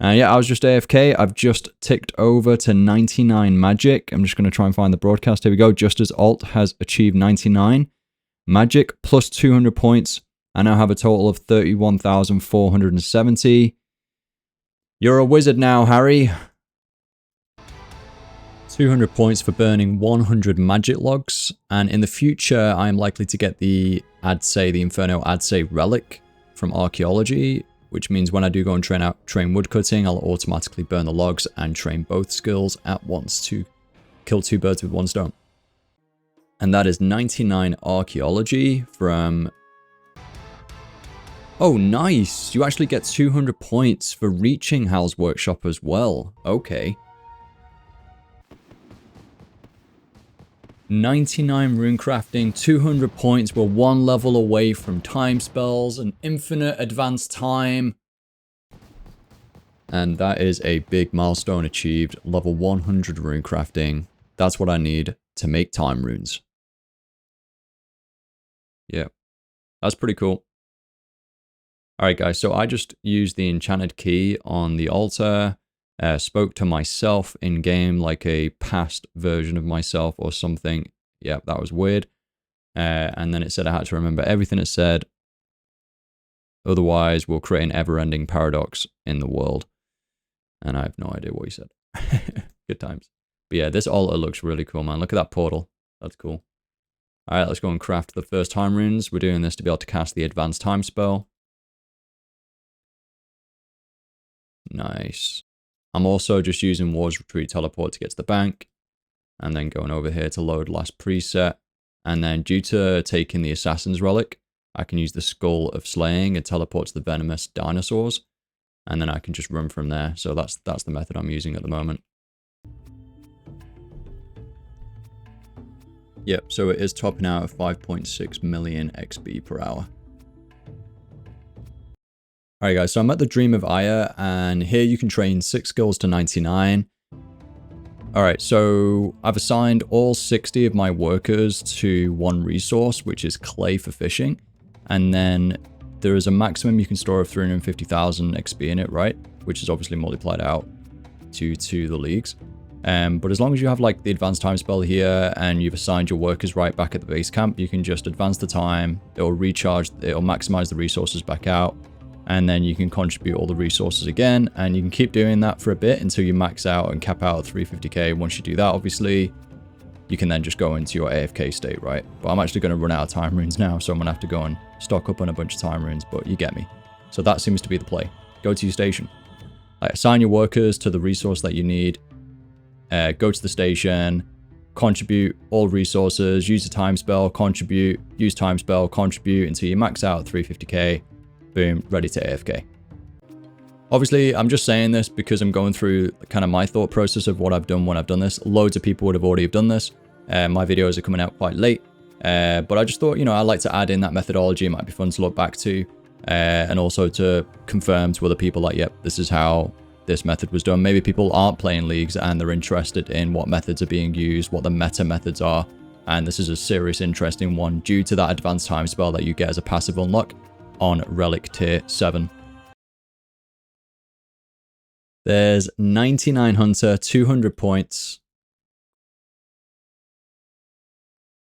Yeah, I was just AFK. I've just ticked over to 99 magic. I'm just going to try and find the broadcast. Here we go. Just as Alt has achieved 99 magic plus 200 points. I now have a total of 31,470. You're a wizard now, Harry. 200 points for burning 100 magic logs. And in the future, I am likely to get the Inferno Adsay relic from archaeology, which means when I do go and train woodcutting, I'll automatically burn the logs and train both skills at once to kill 2 birds with 1 stone. And that is 99 archaeology from... Oh, nice! You actually get 200 points for reaching Hal's workshop as well. Okay. 99 runecrafting, 200 points. We're 1 level away from time spells and infinite advanced time. And that is a big milestone achieved. Level 100 runecrafting. That's what I need to make time runes. Yeah, that's pretty cool. Alright guys, so I just used the enchanted key on the altar. Spoke to myself in game like a past version of myself or something. Yeah, that was weird. And then it said I had to remember everything it said. Otherwise, we'll create an ever-ending paradox in the world. And I have no idea what he said. Good times. But yeah, this altar looks really cool, man. Look at that portal. That's cool. Alright, let's go and craft the first time runes. We're doing this to be able to cast the advanced time spell. Nice. I'm also just using War's Retreat Teleport to get to the bank. And then going over here to load last preset. And then due to taking the Assassin's Relic, I can use the Skull of Slaying and teleport to the Venomous Dinosaurs. And then I can just run from there. So that's the method I'm using at the moment. Yep, so it is topping out at 5.6 million XP per hour. Alright guys, so I'm at the Dream of Aya, and here you can train 6 skills to 99. Alright, so I've assigned all 60 of my workers to 1 resource, which is clay for fishing. And then there is a maximum you can store of 350,000 XP in it, right? Which is obviously multiplied out due to the leagues. But as long as you have like the advanced time spell here and you've assigned your workers right back at the base camp, you can just advance the time, it'll recharge, it'll maximize the resources back out. And then you can contribute all the resources again, and you can keep doing that for a bit until you max out and cap out at 350k. Once you do that, obviously, you can then just go into your AFK state, right? But I'm actually going to run out of time runes now, so I'm going to have to go and stock up on a bunch of time runes, but you get me. So that seems to be the play. Go to your station. Assign your workers to the resource that you need. Go to the station, contribute all resources, use a time spell, contribute, use time spell, contribute until you max out at 350k. Boom, ready to AFK. Obviously, I'm just saying this because I'm going through kind of my thought process of what I've done when I've done this. Loads of people would have already done this. My videos are coming out quite late. But I just thought, you know, I'd like to add in that methodology. It might be fun to look back to. And also to confirm to other people that, yep, this is how this method was done. Maybe people aren't playing leagues and they're interested in what methods are being used, what the meta methods are. And this is a serious, interesting one due to that advanced time spell that you get as a passive unlock on Relic Tier 7. There's 99 Hunter, 200 points.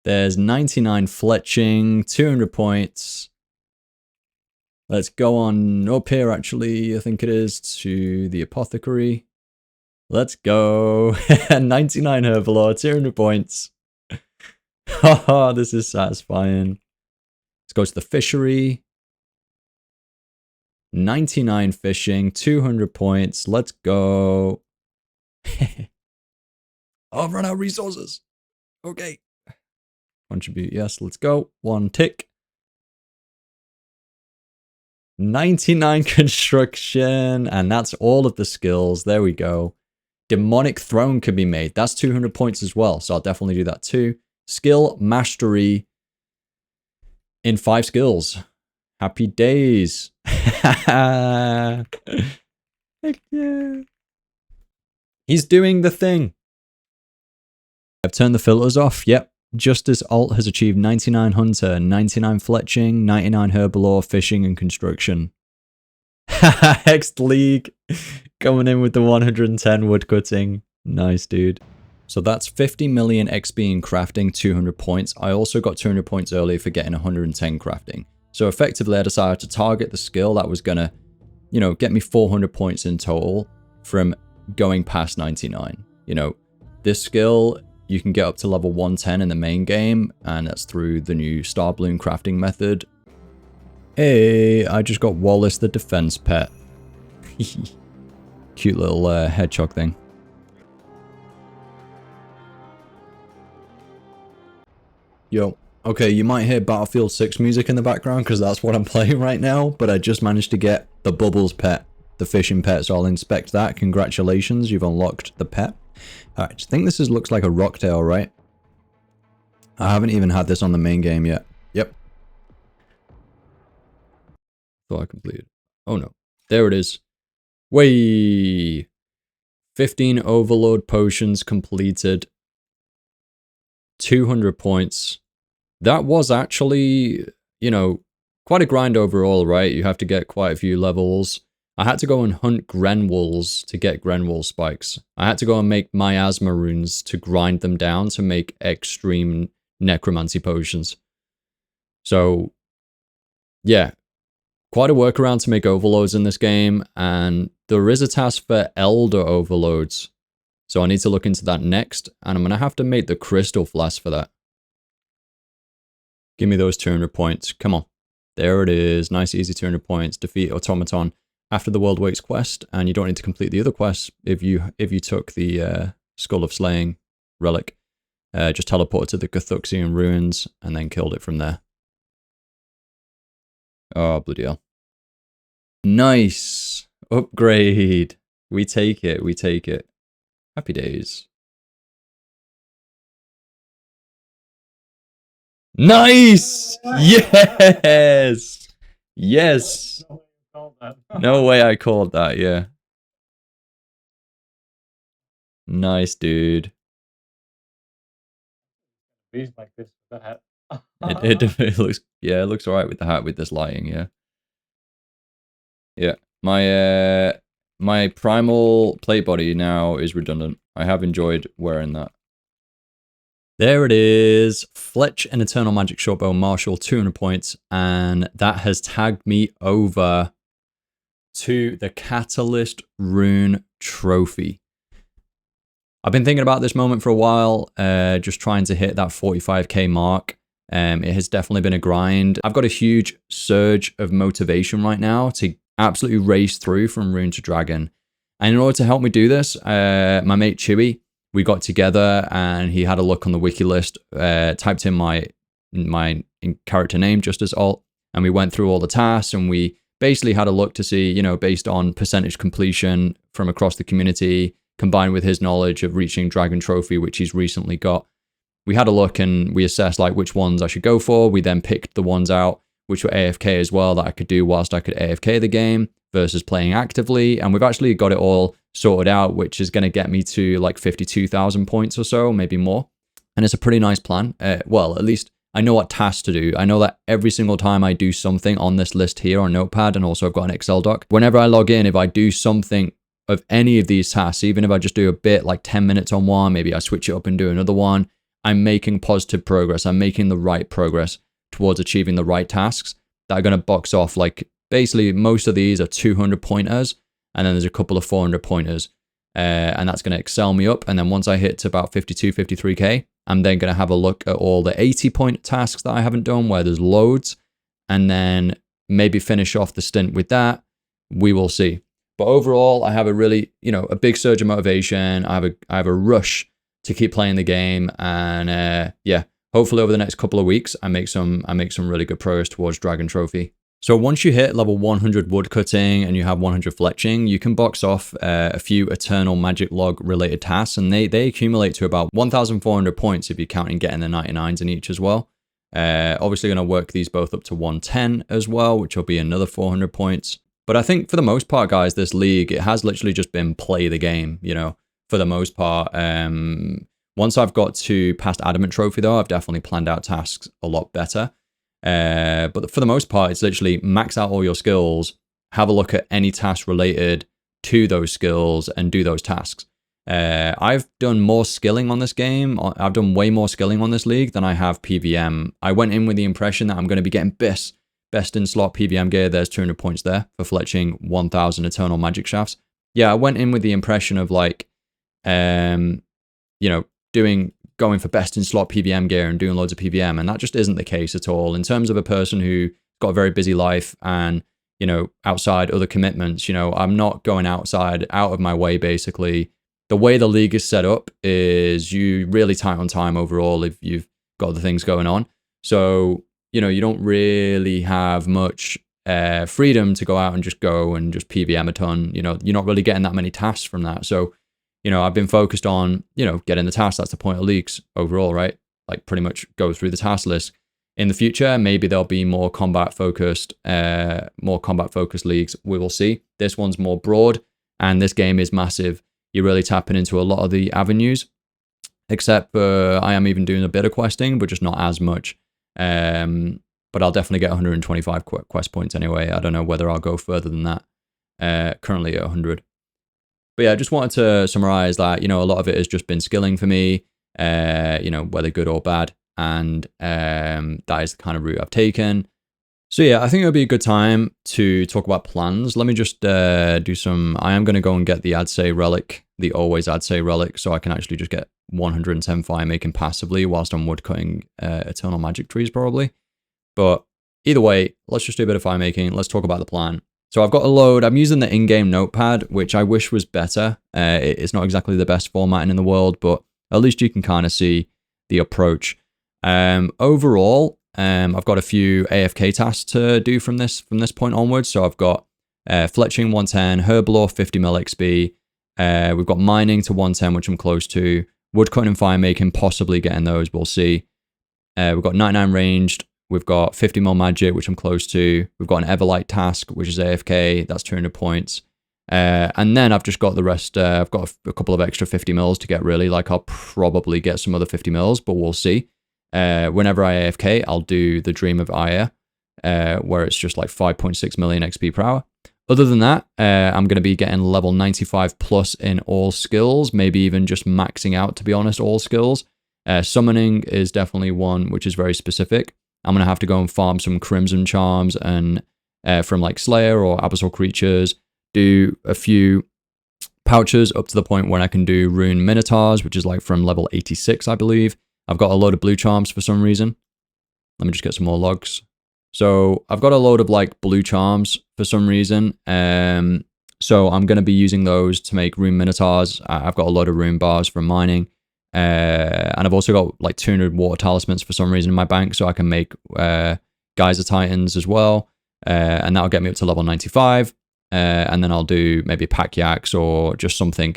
There's 99 Fletching, 200 points. Let's go on up here, actually, I think it is, to the apothecary. Let's go. 99 Herbalore, 200 points. Haha, this is satisfying. Let's go to the fishery. 99 fishing, 200 points. Let's go. Oh, I've run out of resources. Okay. Contribute, yes, let's go. 1 tick. 99 construction, and that's all of the skills. There we go. Demonic throne can be made. That's 200 points as well, so I'll definitely do that too. Skill mastery in 5 skills. Happy days. Heck yeah. He's doing the thing. I've turned the filters off. Yep. Justice alt has achieved 99 hunter, 99 fletching, 99 herbalore, fishing, and construction. Hext League coming in with the 110 woodcutting. Nice, dude. So that's 50 million XP in crafting, 200 points. I also got 200 points earlier for getting 110 crafting. So effectively, I decided to target the skill that was gonna, you know, get me 400 points in total from going past 99. You know, this skill, you can get up to level 110 in the main game, and that's through the new Star Bloom crafting method. Hey, I just got Wallace the defense pet. Cute little hedgehog thing. Yo, okay, you might hear Battlefield 6 music in the background because that's what I'm playing right now, but I just managed to get the Bubbles pet, the fishing pet, so I'll inspect that. Congratulations, you've unlocked the pet. Alright, I think this looks like a rocktail, right? I haven't even had this on the main game yet. Yep. Thought I completed. Oh no. There it is. Way. 15 overload potions completed. 200 points. That was actually, you know, quite a grind overall, right? You have to get quite a few levels. I had to go and hunt Grenwolls to get Grenwool spikes. I had to go and make miasma runes to grind them down to make extreme necromancy potions. So, yeah. Quite a workaround to make overloads in this game, and there is a task for elder overloads. So I need to look into that next, and I'm going to have to make the crystal flask for that. Give me those 200 points. Come on. There it is. Nice, easy 200 points. Defeat Automaton after the World Wakes quest, and you don't need to complete the other quests if you took the Skull of Slaying relic. Just teleported to the Cthuxian ruins and then killed it from there. Oh, bloody hell. Nice. Upgrade. We take it. We take it. Happy days. Nice! Yes! Yes! No way I called that, yeah. Nice, dude. Beast like this with the hat. It looks, yeah, it looks alright with the hat with this lighting, yeah. Yeah, my primal plate body now is redundant. I have enjoyed wearing that. There it is. Fletch and Eternal Magic Shortbow Marshal, 200 points, and that has tagged me over to the Catalyst Rune Trophy. I've been thinking about this moment for a while, just trying to hit that 45k mark. It has definitely been a grind. I've got a huge surge of motivation right now to absolutely race through from Rune to Dragon. And in order to help me do this, my mate Chewy, we got together and he had a look on the wiki list, typed in my character name, Justice alt, and we went through all the tasks and we basically had a look to see, you know, based on percentage completion from across the community, combined with his knowledge of reaching Dragon Trophy, which he's recently got. We had a look and we assessed like which ones I should go for. We then picked the ones out which were AFK as well that I could do whilst I could AFK the game versus playing actively. And we've actually got it all sorted out, which is going to get me to like 52,000 points or so, maybe more. And it's a pretty nice plan. Well, at least I know what tasks to do. I know that every single time I do something on this list here on Notepad, and also I've got an Excel doc, whenever I log in, if I do something of any of these tasks, even if I just do a bit, like 10 minutes on one, maybe I switch it up and do another one, I'm making positive progress. I'm making the right progress towards achieving the right tasks that are going to box off like basically most of these are 200 pointers, and then there's a couple of 400 pointers. And that's going to excel me up. And then once I hit to about 52, 53k, I'm then going to have a look at all the 80 point tasks that I haven't done where there's loads, and then maybe finish off the stint with that. We will see. But overall, I have a really, a big surge of motivation. I have a rush to keep playing the game. And yeah, hopefully over the next couple of weeks, I make some really good progress towards Dragon Trophy. So once you hit level 100 woodcutting and you have 100 fletching, you can box off a few Eternal Magic Log related tasks, and they accumulate to about 1,400 points if you're counting getting the 99s in each as well. Obviously going to work these both up to 110 as well, which will be another 400 points. But I think for the most part, guys, this league, it has literally just been play the game, for the most part. Once I've got to past Adamant Trophy though, I've definitely planned out tasks a lot better. But for the most part, it's literally max out all your skills, have a look at any tasks related to those skills and do those tasks. I've done more skilling on this game. I've done way more skilling on this league than I have PVM. I went in with the impression that I'm going to be getting best in slot PVM gear. There's 200 points there for fletching 1,000 Eternal Magic Shafts. Yeah, I went in with the impression of like, going for best in slot PVM gear and doing loads of PVM, and that just isn't the case at all. In terms of a person who's got a very busy life and, outside other commitments, I'm not going out of my way, basically. The way the league is set up is you really tight on time overall if you've got other things going on. So, you don't really have much freedom to go out and just go and just PVM a ton. You're not really getting that many tasks from that. So, I've been focused on, getting the tasks. That's the point of leagues overall, right? Like pretty much go through the task list. In the future, maybe there'll be more combat focused leagues. We will see. This one's more broad, and this game is massive. You're really tapping into a lot of the avenues, except for I am even doing a bit of questing, but just not as much. But I'll definitely get 125 quest points anyway. I don't know whether I'll go further than that. Currently at 100. But yeah, I just wanted to summarize that, a lot of it has just been skilling for me, whether good or bad. And that is the kind of route I've taken. So yeah, I think it would be a good time to talk about plans. Let me just do some, I am going to go and get the Adsay relic, the always Adsay relic, so I can actually just get 110 fire making passively whilst I'm woodcutting Eternal Magic trees probably. But either way, let's just do a bit of fire making. Let's talk about the plan. So I've got a load. I'm using the in-game notepad, which I wish was better. It's not exactly the best formatting in the world, but at least you can kind of see the approach. Overall, I've got a few AFK tasks to do from this point onwards. So I've got fletching 110, herblore 50 mil XP. We've got mining to 110, which I'm close to. Woodcutting and fire making, possibly getting those. We'll see. We've got 99 ranged. We've got 50 mil magic, which I'm close to. We've got an Everlight task, which is AFK. That's 200 points. And then I've just got the rest. I've got a couple of extra 50 mils to get, really. Like, I'll probably get some other 50 mils, but we'll see. Whenever I AFK, I'll do the Dream of Aya, where it's just like 5.6 million XP per hour. Other than that, I'm going to be getting level 95 plus in all skills, maybe even just maxing out, to be honest, all skills. Summoning is definitely one which is very specific. I'm going to have to go and farm some Crimson Charms and from like Slayer or Abyssal Creatures, do a few pouches up to the point where I can do Rune Minotaurs, which is like from level 86, I believe. I've got a load of blue charms for some reason. Let me just get some more logs. So I've got a load of like blue charms for some reason. So I'm going to be using those to make Rune Minotaurs. I've got a load of rune bars from mining. And I've also got like 200 water talismans for some reason in my bank, so I can make Geyser Titans as well. And that'll get me up to level 95. And then I'll do maybe Pack Yaks or just something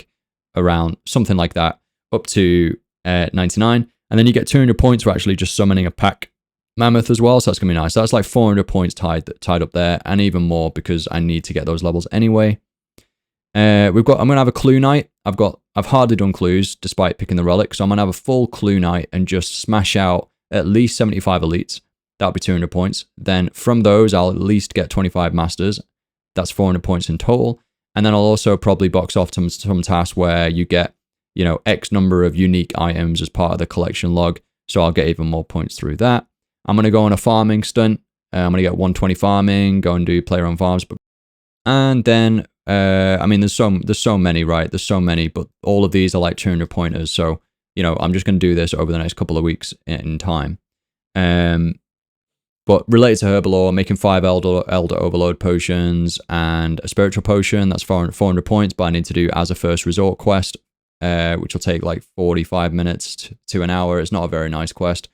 like that up to 99. And then you get 200 points for actually just summoning a Pack Mammoth as well, so that's going to be nice. So that's like 400 points tied up there, and even more because I need to get those levels anyway. I'm going to have a clue night. I've hardly done clues despite picking the relic, so I'm going to have a full clue night and just smash out at least 75 elites. That'll be 200 points. Then from those, I'll at least get 25 masters. That's 400 points in total. And then I'll also probably box off some tasks where you get, X number of unique items as part of the collection log. So I'll get even more points through that. I'm going to go on a farming stunt I'm going to get 120 farming, go and do player on farms. And then, I mean, there's so many, right? There's so many, but all of these are like 200 pointers. So, you know, I'm just going to do this over the next couple of weeks in time. But related to Herbalore, making 5 Elder Overload potions and a Spiritual Potion. That's 400 points, but I need to do as a first resort quest, which will take like 45 minutes to an hour. It's not a very nice quest.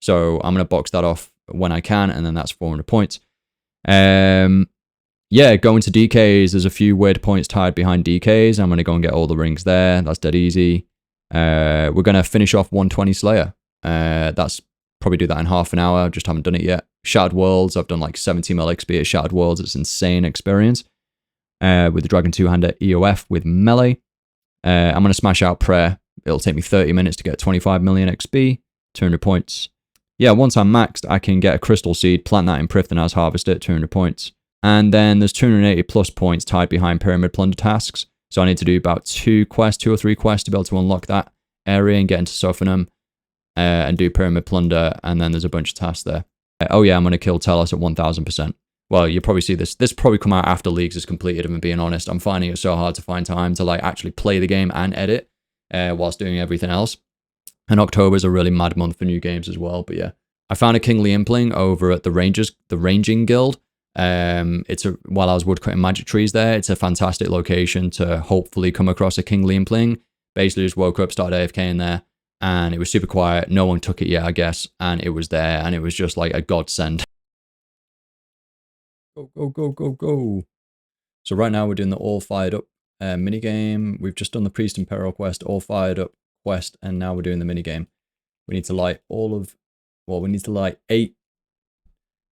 So I'm going to box that off when I can, and then that's 400 points. Yeah, going to DKs. There's a few weird points tied behind DKs. I'm going to go and get all the rings there. That's dead easy. We're going to finish off 120 Slayer. That's probably do that in half an hour. Just haven't done it yet. Shattered Worlds. I've done like 70 mil XP at Shattered Worlds. It's insane experience. With the Dragon Two-Hander EOF with melee. I'm going to smash out Prayer. It'll take me 30 minutes to get 25 million XP. 200 points. Yeah, once I'm maxed, I can get a Crystal Seed, plant that in Prifddinas, harvest it, 200 points. And then there's 280 plus points tied behind Pyramid Plunder tasks. So I need to do about 2 or 3 quests to be able to unlock that area and get into Sophanum and do Pyramid Plunder. And then there's a bunch of tasks there. Oh yeah, I'm going to kill Telos at 1000%. Well, you'll probably see this. This probably come out after Leagues is completed, if I'm being honest. I'm finding it so hard to find time to like actually play the game and edit whilst doing everything else. And October is a really mad month for new games as well. But yeah, I found a Kingly Impling over at the Ranging Guild. While I was woodcutting magic trees there, it's a fantastic location to hopefully come across a Kingly Impling. Basically just woke up, started AFK in there, and it was super quiet. No one took it yet, I guess, and it was there, and it was just like a godsend. Go, go, go, go, go. So right now we're doing the All Fired Up minigame. We've just done the Priest and Peril quest, All Fired Up quest, and now we're doing the minigame. We need to light we need to light 8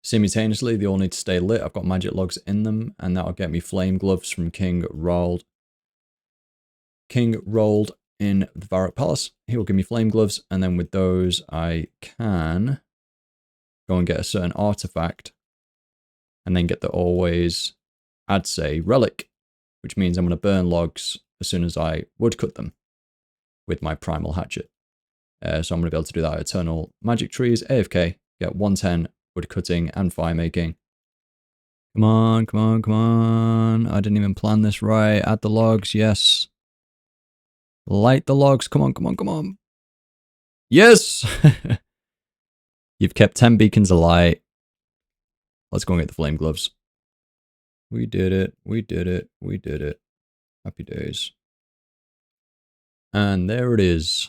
simultaneously. They all need to stay lit. I've got magic logs in them, and that'll get me flame gloves from King Rold in the Varrock Palace. He will give me flame gloves, and then with those I can go and get a certain artifact, and then get the always Adsay relic, which means I'm going to burn logs as soon as I woodcut them with my primal hatchet. So I'm going to be able to do that. Eternal magic trees, AFK, get 110 wood cutting and fire making. Come on, come on, come on. I didn't even plan this right. Add the logs, yes. Light the logs, come on, come on, come on. Yes! You've kept 10 beacons alight. Let's go and get the flame gloves. We did it, we did it, we did it. Happy days. And there it is.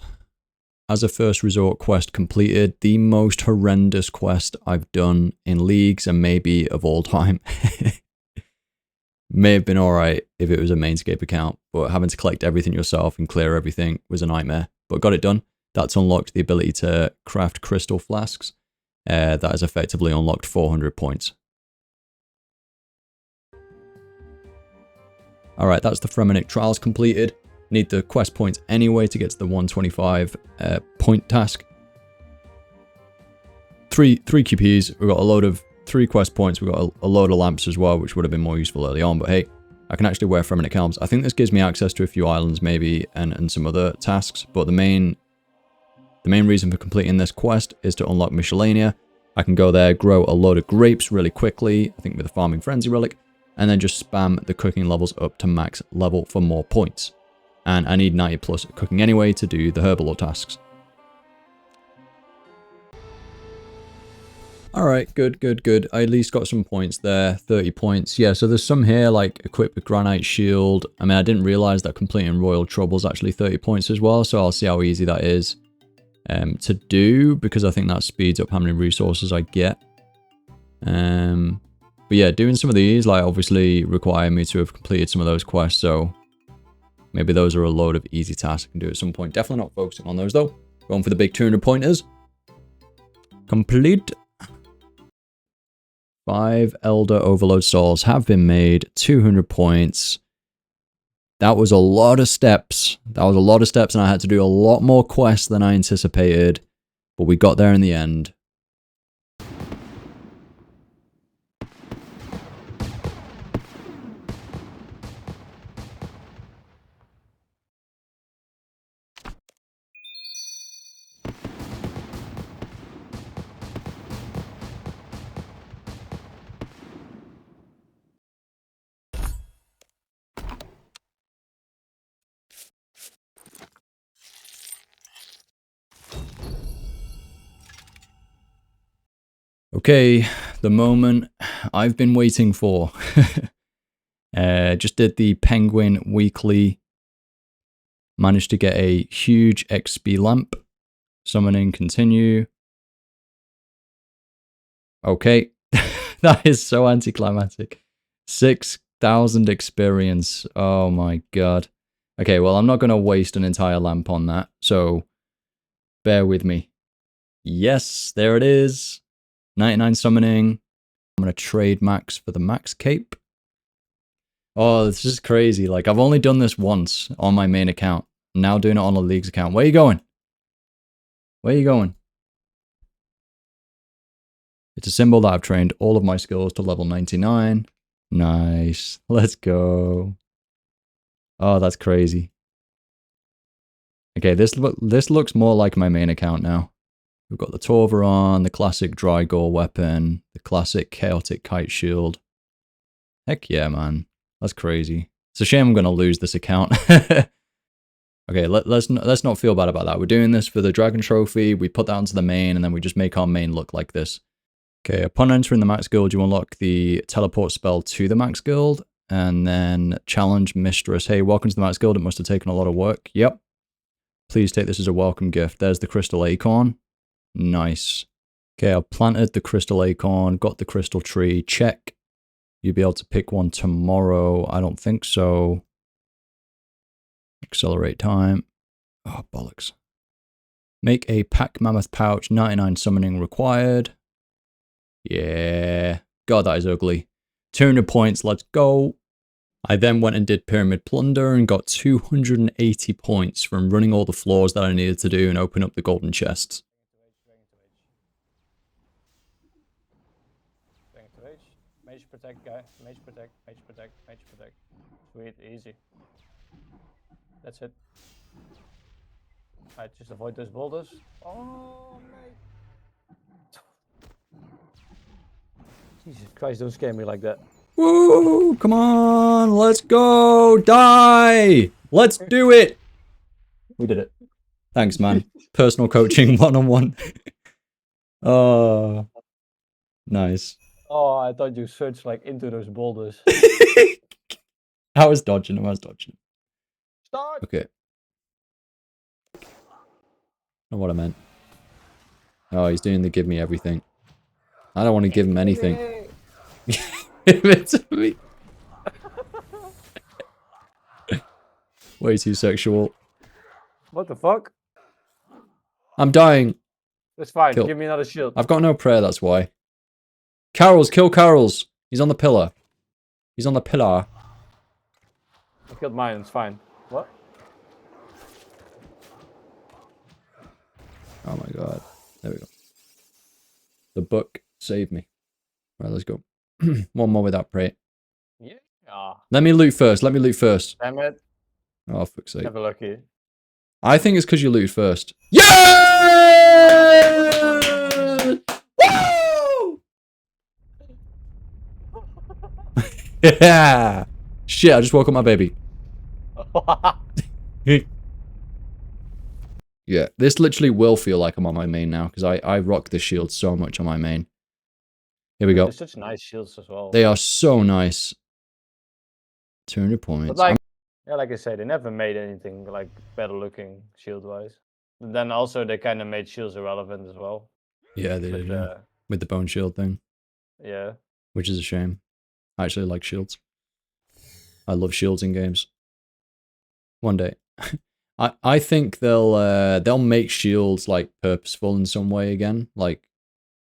As a first resort quest completed, the most horrendous quest I've done in Leagues and maybe of all time. May have been alright if it was a Mainscape account, but having to collect everything yourself and clear everything was a nightmare. But got it done. That's unlocked the ability to craft crystal flasks. That has effectively unlocked 400 points. Alright, that's the Fremennik Trials completed. Need the quest points anyway to get to the 125 point task. 3 QPs. We've got a load of 3 quest points. We've got a load of lamps as well, which would have been more useful early on. But hey, I can actually wear Fremennik helms. I think this gives me access to a few islands maybe and some other tasks. But the main reason for completing this quest is to unlock Miscellanea. I can go there, grow a load of grapes really quickly, I think with a Farming Frenzy relic, and then just spam the cooking levels up to max level for more points. And I need 90 plus cooking anyway to do the Herbalore tasks. Alright, good, good, good. I at least got some points there, 30 points. Yeah, so there's some here, like equipped with Granite Shield. I mean, I didn't realize that completing Royal Trouble is actually 30 points as well, so I'll see how easy that is to do, because I think that speeds up how many resources I get. But yeah, doing some of these, like, obviously require me to have completed some of those quests, so maybe those are a load of easy tasks I can do at some point. Definitely not focusing on those, though. Going for the big 200 pointers. Complete. 5 Elder Overload Souls have been made. 200 points. That was a lot of steps. That was a lot of steps, and I had to do a lot more quests than I anticipated. But we got there in the end. Okay, the moment I've been waiting for. Just did the Penguin Weekly. Managed to get a huge XP lamp. Summoning, continue. Okay, that is so anticlimactic. 6,000 experience. Oh my god. Okay, well, I'm not going to waste an entire lamp on that, so bear with me. Yes, there it is. 99 summoning. I'm going to trade max for the max cape. Oh, this is crazy. Like, I've only done this once on my main account. I'm now doing it on a League's account. Where are you going? Where are you going? It's a symbol that I've trained all of my skills to level 99. Nice. Let's go. Oh, that's crazy. Okay, this looks more like my main account now. We've got the Torvaron, the classic Drygore weapon, the classic Chaotic Kite Shield. Heck yeah, man. That's crazy. It's a shame I'm going to lose this account. Okay, let's not feel bad about that. We're doing this for the Dragon Trophy. We put that onto the main, and then we just make our main look like this. Okay, upon entering the Max Guild, you unlock the teleport spell to the Max Guild, and then challenge Mistress. Hey, welcome to the Max Guild. It must have taken a lot of work. Yep. Please take this as a welcome gift. There's the Crystal Acorn. Nice. Okay, I've planted the Crystal Acorn, got the Crystal Tree. Check. You'll be able to pick one tomorrow. I don't think so. Accelerate time. Oh, bollocks. Make a Pack Mammoth pouch. 99 summoning required. Yeah. God, that is ugly. 200 points. Let's go. I then went and did Pyramid Plunder and got 280 points from running all the floors that I needed to do and open up the golden chests. Mage protect, guy. Mage protect, mage protect, mage protect. Sweet, easy. That's it. Alright, just avoid those boulders. Oh, mate. Jesus Christ, don't scare me like that. Woo! Come on! Let's go! Die! Let's do it! We did it. Thanks, man. Personal coaching one-on-one. Oh. Nice. Oh, I thought you searched like into those boulders. I was dodging him. Start! Okay. Not what I meant. Oh, he's doing the give me everything. I don't want to give him anything. Give it to me. Way too sexual. What the fuck? I'm dying. That's fine. Kill. Give me another shield. I've got no prayer, that's why. Carols, kill Carols. He's on the pillar. He's on the pillar. I killed mine. It's fine. What? Oh my god. There we go. The book saved me. Right, let's go. One more without prayer. Yeah. Let me loot first. Let me loot first. Damn it. Oh, fuck's sake. Never lucky. I think it's because you looted first. Yeah! Woo! Yeah! Shit, I just woke up my baby. Yeah, this literally will feel like I'm on my main now, because I rock the shield so much on my main. Here we go. They're such nice shields as well. They are so nice. 200 points. But like, yeah, like I said, they never made anything like better looking shield wise. And then also they kind of made shields irrelevant as well. Yeah, they did, yeah. With the bone shield thing. Yeah. Which is a shame. I actually like shields. I love shields in games. One day. I think they'll make shields like purposeful in some way again. Like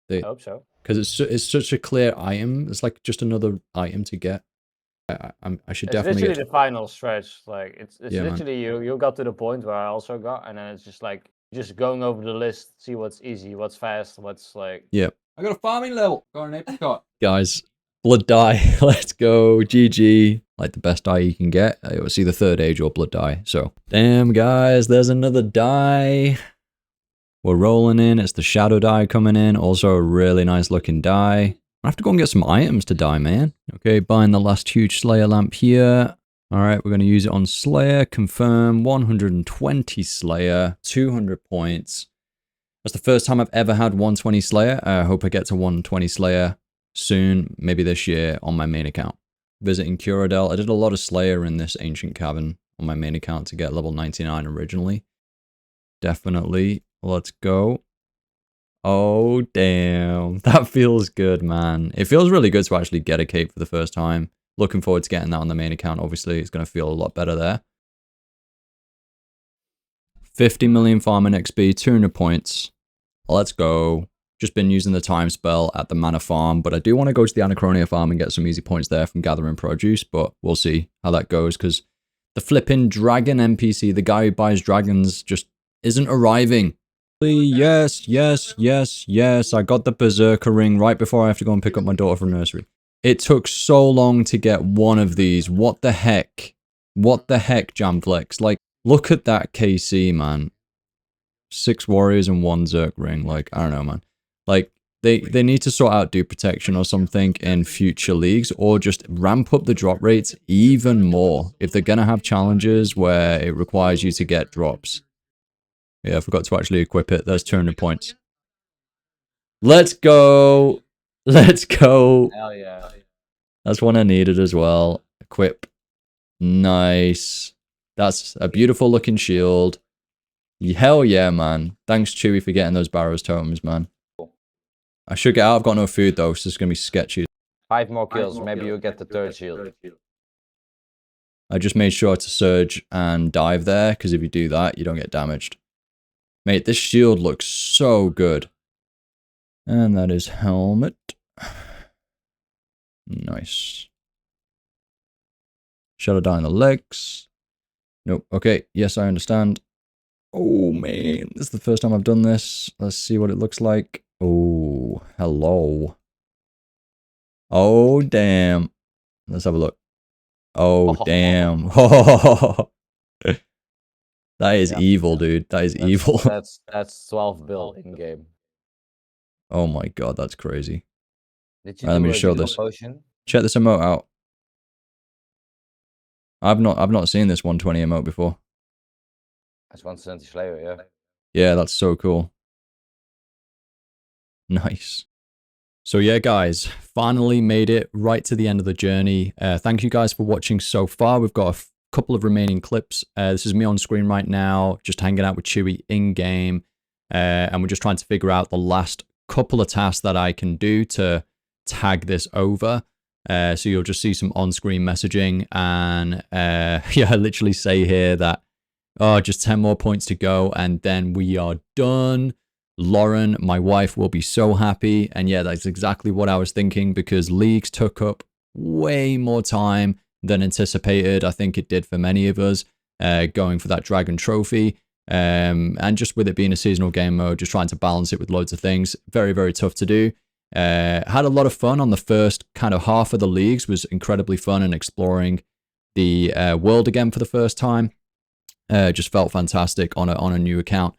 I hope so. Because it's such a clear item. It's like just another item to get. I should definitely. It's literally the final stretch. Like it's Yeah, literally you got to the point where I also got, and then it's just like just going over the list, see what's easy, what's fast, what's like. Yeah. I got a farming level. Got an apricot. Guys, blood dye. Let's go. GG. Like the best dye you can get. It was either third age or blood dye. So damn guys, there's another dye. We're rolling in. It's the shadow dye coming in. Also a really nice looking dye. I have to go and get some items to dye, man. Okay, buying the last huge Slayer lamp here. All right, we're going to use it on Slayer. Confirm 120 Slayer, 200 points. That's the first time I've ever had 120 Slayer. I hope I get to 120 Slayer soon, maybe this year on my main account. Visiting Curadel. I did a lot of Slayer in this Ancient Cavern on my main account to get level 99 originally. Definitely. Let's go. Oh, damn. That feels good, man. It feels really good to actually get a cape for the first time. Looking forward to getting that on the main account. Obviously, it's going to feel a lot better there. 50 million farming XP, 200 points. Let's go. Just been using the time spell at the Manor Farm, but I do want to go to the Anachronia Farm and get some easy points there from gathering produce, but we'll see how that goes, because the flipping dragon NPC, the guy who buys dragons, just isn't arriving. Yes, yes, yes, yes. I got the Berserker ring right before I have to go and pick up my daughter from nursery. It took so long to get one of these. What the heck? What the heck, Jamflex? Like, look at that KC, man. 6 warriors and 1 Zerk ring. Like, I don't know, man. Like, they need to sort out dupe protection or something in future leagues, or just ramp up the drop rates even more if they're going to have challenges where it requires you to get drops. Yeah, I forgot to actually equip it. There's 200 points. Let's go. Let's go. Hell yeah. That's one I needed as well. Equip. Nice. That's a beautiful looking shield. Hell yeah, man. Thanks, Chewy, for getting those Barrows totems, man. I should get out. I've got no food, though, so it's going to be sketchy. 5 more kills. Maybe you'll get the 3rd shield. I just made sure to surge and dive there, because if you do that, you don't get damaged. Mate, this shield looks so good. And that is helmet. Nice. Shut it down the legs. Nope. Okay. Yes, I understand. Oh, man. This is the first time I've done this. Let's see what it looks like. Oh, hello. Oh, damn. Let's have a look. Oh, damn. That is evil, dude. That is evil. That's 12 build in game. Oh my god, that's crazy. Did you Let me do a show good this. potion? Check this emote out. I've not seen this 120 emote before. That's 170 Slayer, yeah. Yeah, that's so cool. Nice. So yeah, guys, finally made it right to the end of the journey. Thank you guys for watching so far. We've got a couple of remaining clips. This is me on screen right now, just hanging out with Chewy in game, and we're just trying to figure out the last couple of tasks that I can do to tag this over. So you'll just see some on-screen messaging, and yeah, I literally say here that, oh, just 10 more points to go, and then we are done. Lauren, my wife, will be so happy. And yeah, that's exactly what I was thinking, because leagues took up way more time than anticipated. I think it did for many of us, going for that Dragon Trophy. And just with it being a seasonal game mode, just trying to balance it with loads of things. Very, very tough to do. Had a lot of fun on the first kind of half of the leagues. Was incredibly fun, and exploring the world again for the first time. Just felt fantastic on a new account.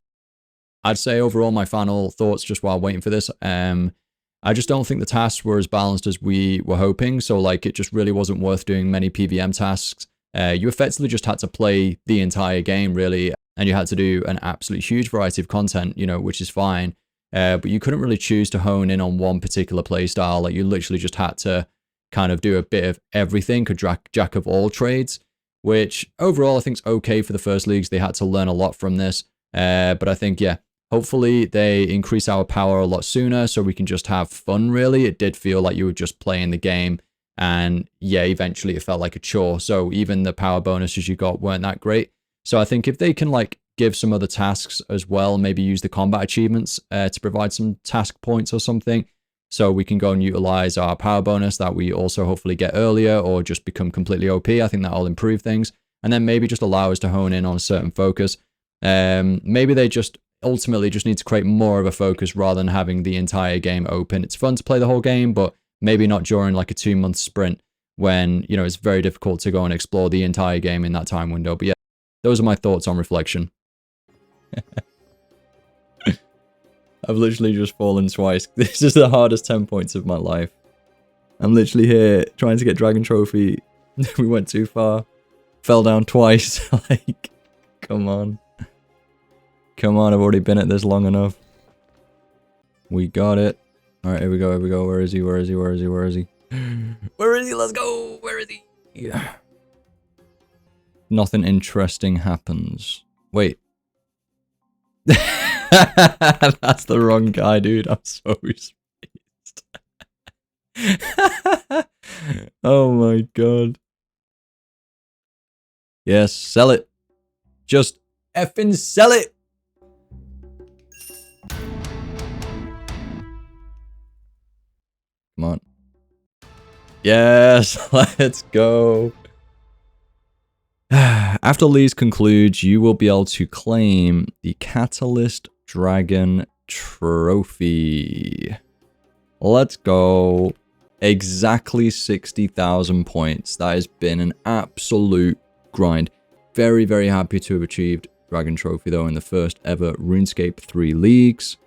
I'd say overall my final thoughts just while waiting for this. I just don't think the tasks were as balanced as we were hoping. So like, it just really wasn't worth doing many PVM tasks. You effectively just had to play the entire game really, and you had to do an absolute huge variety of content, you know, which is fine. But you couldn't really choose to hone in on one particular playstyle. Like, you literally just had to kind of do a bit of everything, a jack of all trades, which overall I think is okay for the first leagues. They had to learn a lot from this. But I think, yeah, hopefully they increase our power a lot sooner so we can just have fun, really. It did feel like you were just playing the game, and yeah, eventually it felt like a chore. So even the power bonuses you got weren't that great. So I think if they can like give some other tasks as well, maybe use the combat achievements to provide some task points or something, so we can go and utilize our power bonus that we also hopefully get earlier, or just become completely OP. I think that'll improve things. And then maybe just allow us to hone in on a certain focus. Maybe they just ultimately just need to create more of a focus rather than having the entire game open. It's fun to play the whole game, but maybe not during like a 2-month sprint when, you know, it's very difficult to go and explore the entire game in that time window. But yeah, those are my thoughts on reflection. I've literally just fallen twice. This is the hardest 10 points of my life. I'm literally here trying to get Dragon Trophy. We went too far. Fell down twice. Like, come on. Come on, I've already been at this long enough. We got it. All right, here we go. Here we go. Where is he? Where is he? Where is he? Where is he? Where is he? Let's go. Where is he? Yeah. Nothing interesting happens. Wait. That's the wrong guy, dude. I'm so spaced. Oh my god. Yes, sell it. Just effing sell it. Come on. Yes, let's go. After Lee's concludes, you will be able to claim the Catalyst Dragon Trophy. Let's go. Exactly 60,000 points. That has been an absolute grind. Very, very happy to have achieved Dragon Trophy though in the first ever RuneScape 3 leagues.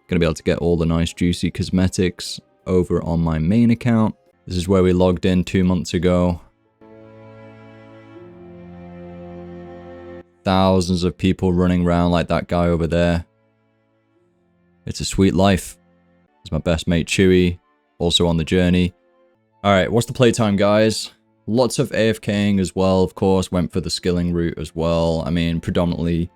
Gonna be able to get all the nice juicy cosmetics over on my main account. This is where we logged in 2 months ago. Thousands of people running around like that guy over there. It's a sweet life. It's my best mate Chewy, also on the journey. Alright, what's the playtime, guys? Lots of AFKing as well, of course. Went for the skilling route as well. I mean, predominantly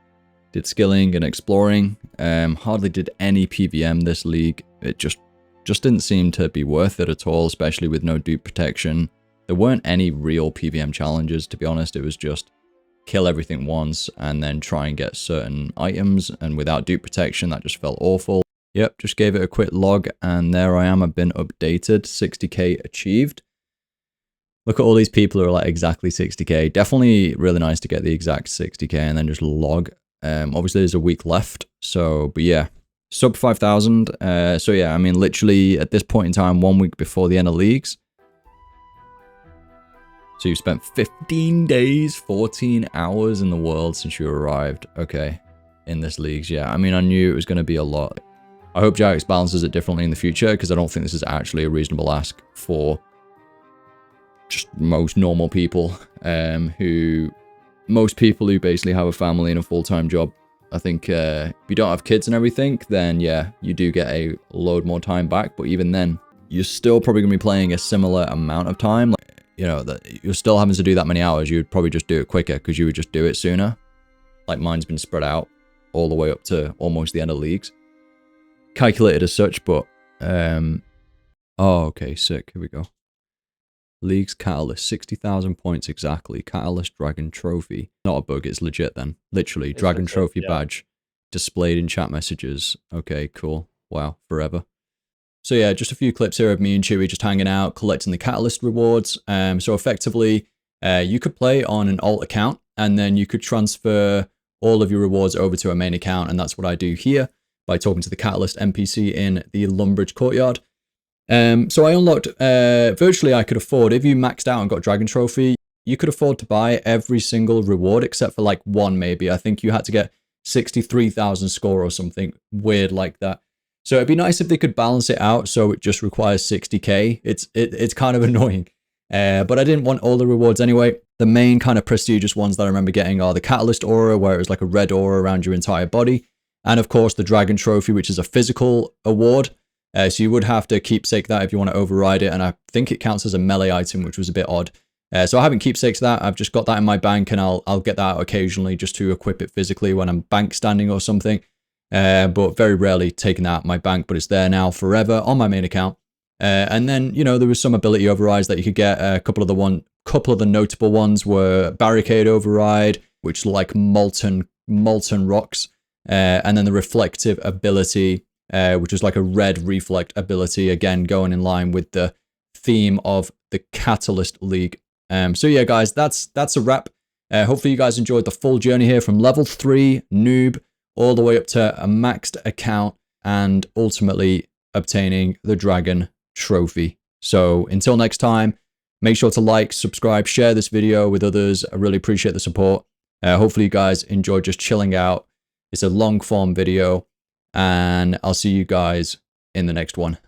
did skilling and exploring. Hardly did any PVM this league. It just didn't seem to be worth it at all, especially with no dupe protection. There weren't any real PVM challenges, to be honest. It was just kill everything once and then try and get certain items, and without dupe protection that just felt awful. Yep, just gave it a quick log and there I am. I've been updated. 60k achieved. Look at all these people who are like exactly 60k. Definitely really nice to get the exact 60k and then just log. Obviously there's a week left, so but yeah, sub 5,000. So yeah, I mean literally at this point in time, 1 week before the end of leagues. So you've spent 15 days, 14 hours in the world since you arrived. Okay, in this leagues, yeah. I mean, I knew it was going to be a lot. I hope Jax balances it differently in the future, because I don't think this is actually a reasonable ask for just most normal people. Most people who basically have a family and a full-time job. I think if you don't have kids and everything, then yeah, you do get a load more time back. But even then, you're still probably going to be playing a similar amount of time. You know, that you're still having to do that many hours. You would probably just do it quicker because you would just do it sooner. Like mine's been spread out all the way up to almost the end of leagues. Calculated as such, but oh, okay, sick. Here we go. Leagues Catalyst, 60,000 points exactly. Catalyst Dragon Trophy. Not a bug, it's legit then. Literally, it's Dragon legit, Trophy yeah. Badge displayed in chat messages. Okay, cool. Wow, forever. So yeah, just a few clips here of me and Chewy just hanging out, collecting the Catalyst rewards. So effectively, you could play on an alt account, and then you could transfer all of your rewards over to a main account, and that's what I do here by talking to the Catalyst NPC in the Lumbridge Courtyard. So I unlocked, virtually I could afford, if you maxed out and got Dragon Trophy, you could afford to buy every single reward except for like one maybe. I think you had to get 63,000 score or something weird like that. So it'd be nice if they could balance it out so it just requires 60k. It's kind of annoying. But I didn't want all the rewards anyway. The main kind of prestigious ones that I remember getting are the Catalyst Aura, where it was like a red aura around your entire body. And of course the Dragon Trophy, which is a physical award. So you would have to keepsake that if you want to override it. And I think it counts as a melee item, which was a bit odd. So I haven't keepsaked that. I've just got that in my bank, and I'll get that out occasionally just to equip it physically when I'm bank standing or something. But very rarely taking that out of my bank, but it's there now forever on my main account. And then, you know, there was some ability overrides that you could get. A couple of the notable ones were Barricade Override, which is like molten rocks. And then the Reflective ability, which was like a red reflect ability, again, going in line with the theme of the Catalyst League. So yeah, guys, that's a wrap. Hopefully you guys enjoyed the full journey here from level 3 noob all the way up to a maxed account and ultimately obtaining the Dragon Trophy. So until next time, make sure to like, subscribe, share this video with others. I really appreciate the support. Hopefully you guys enjoyed just chilling out. It's a long form video, and I'll see you guys in the next one.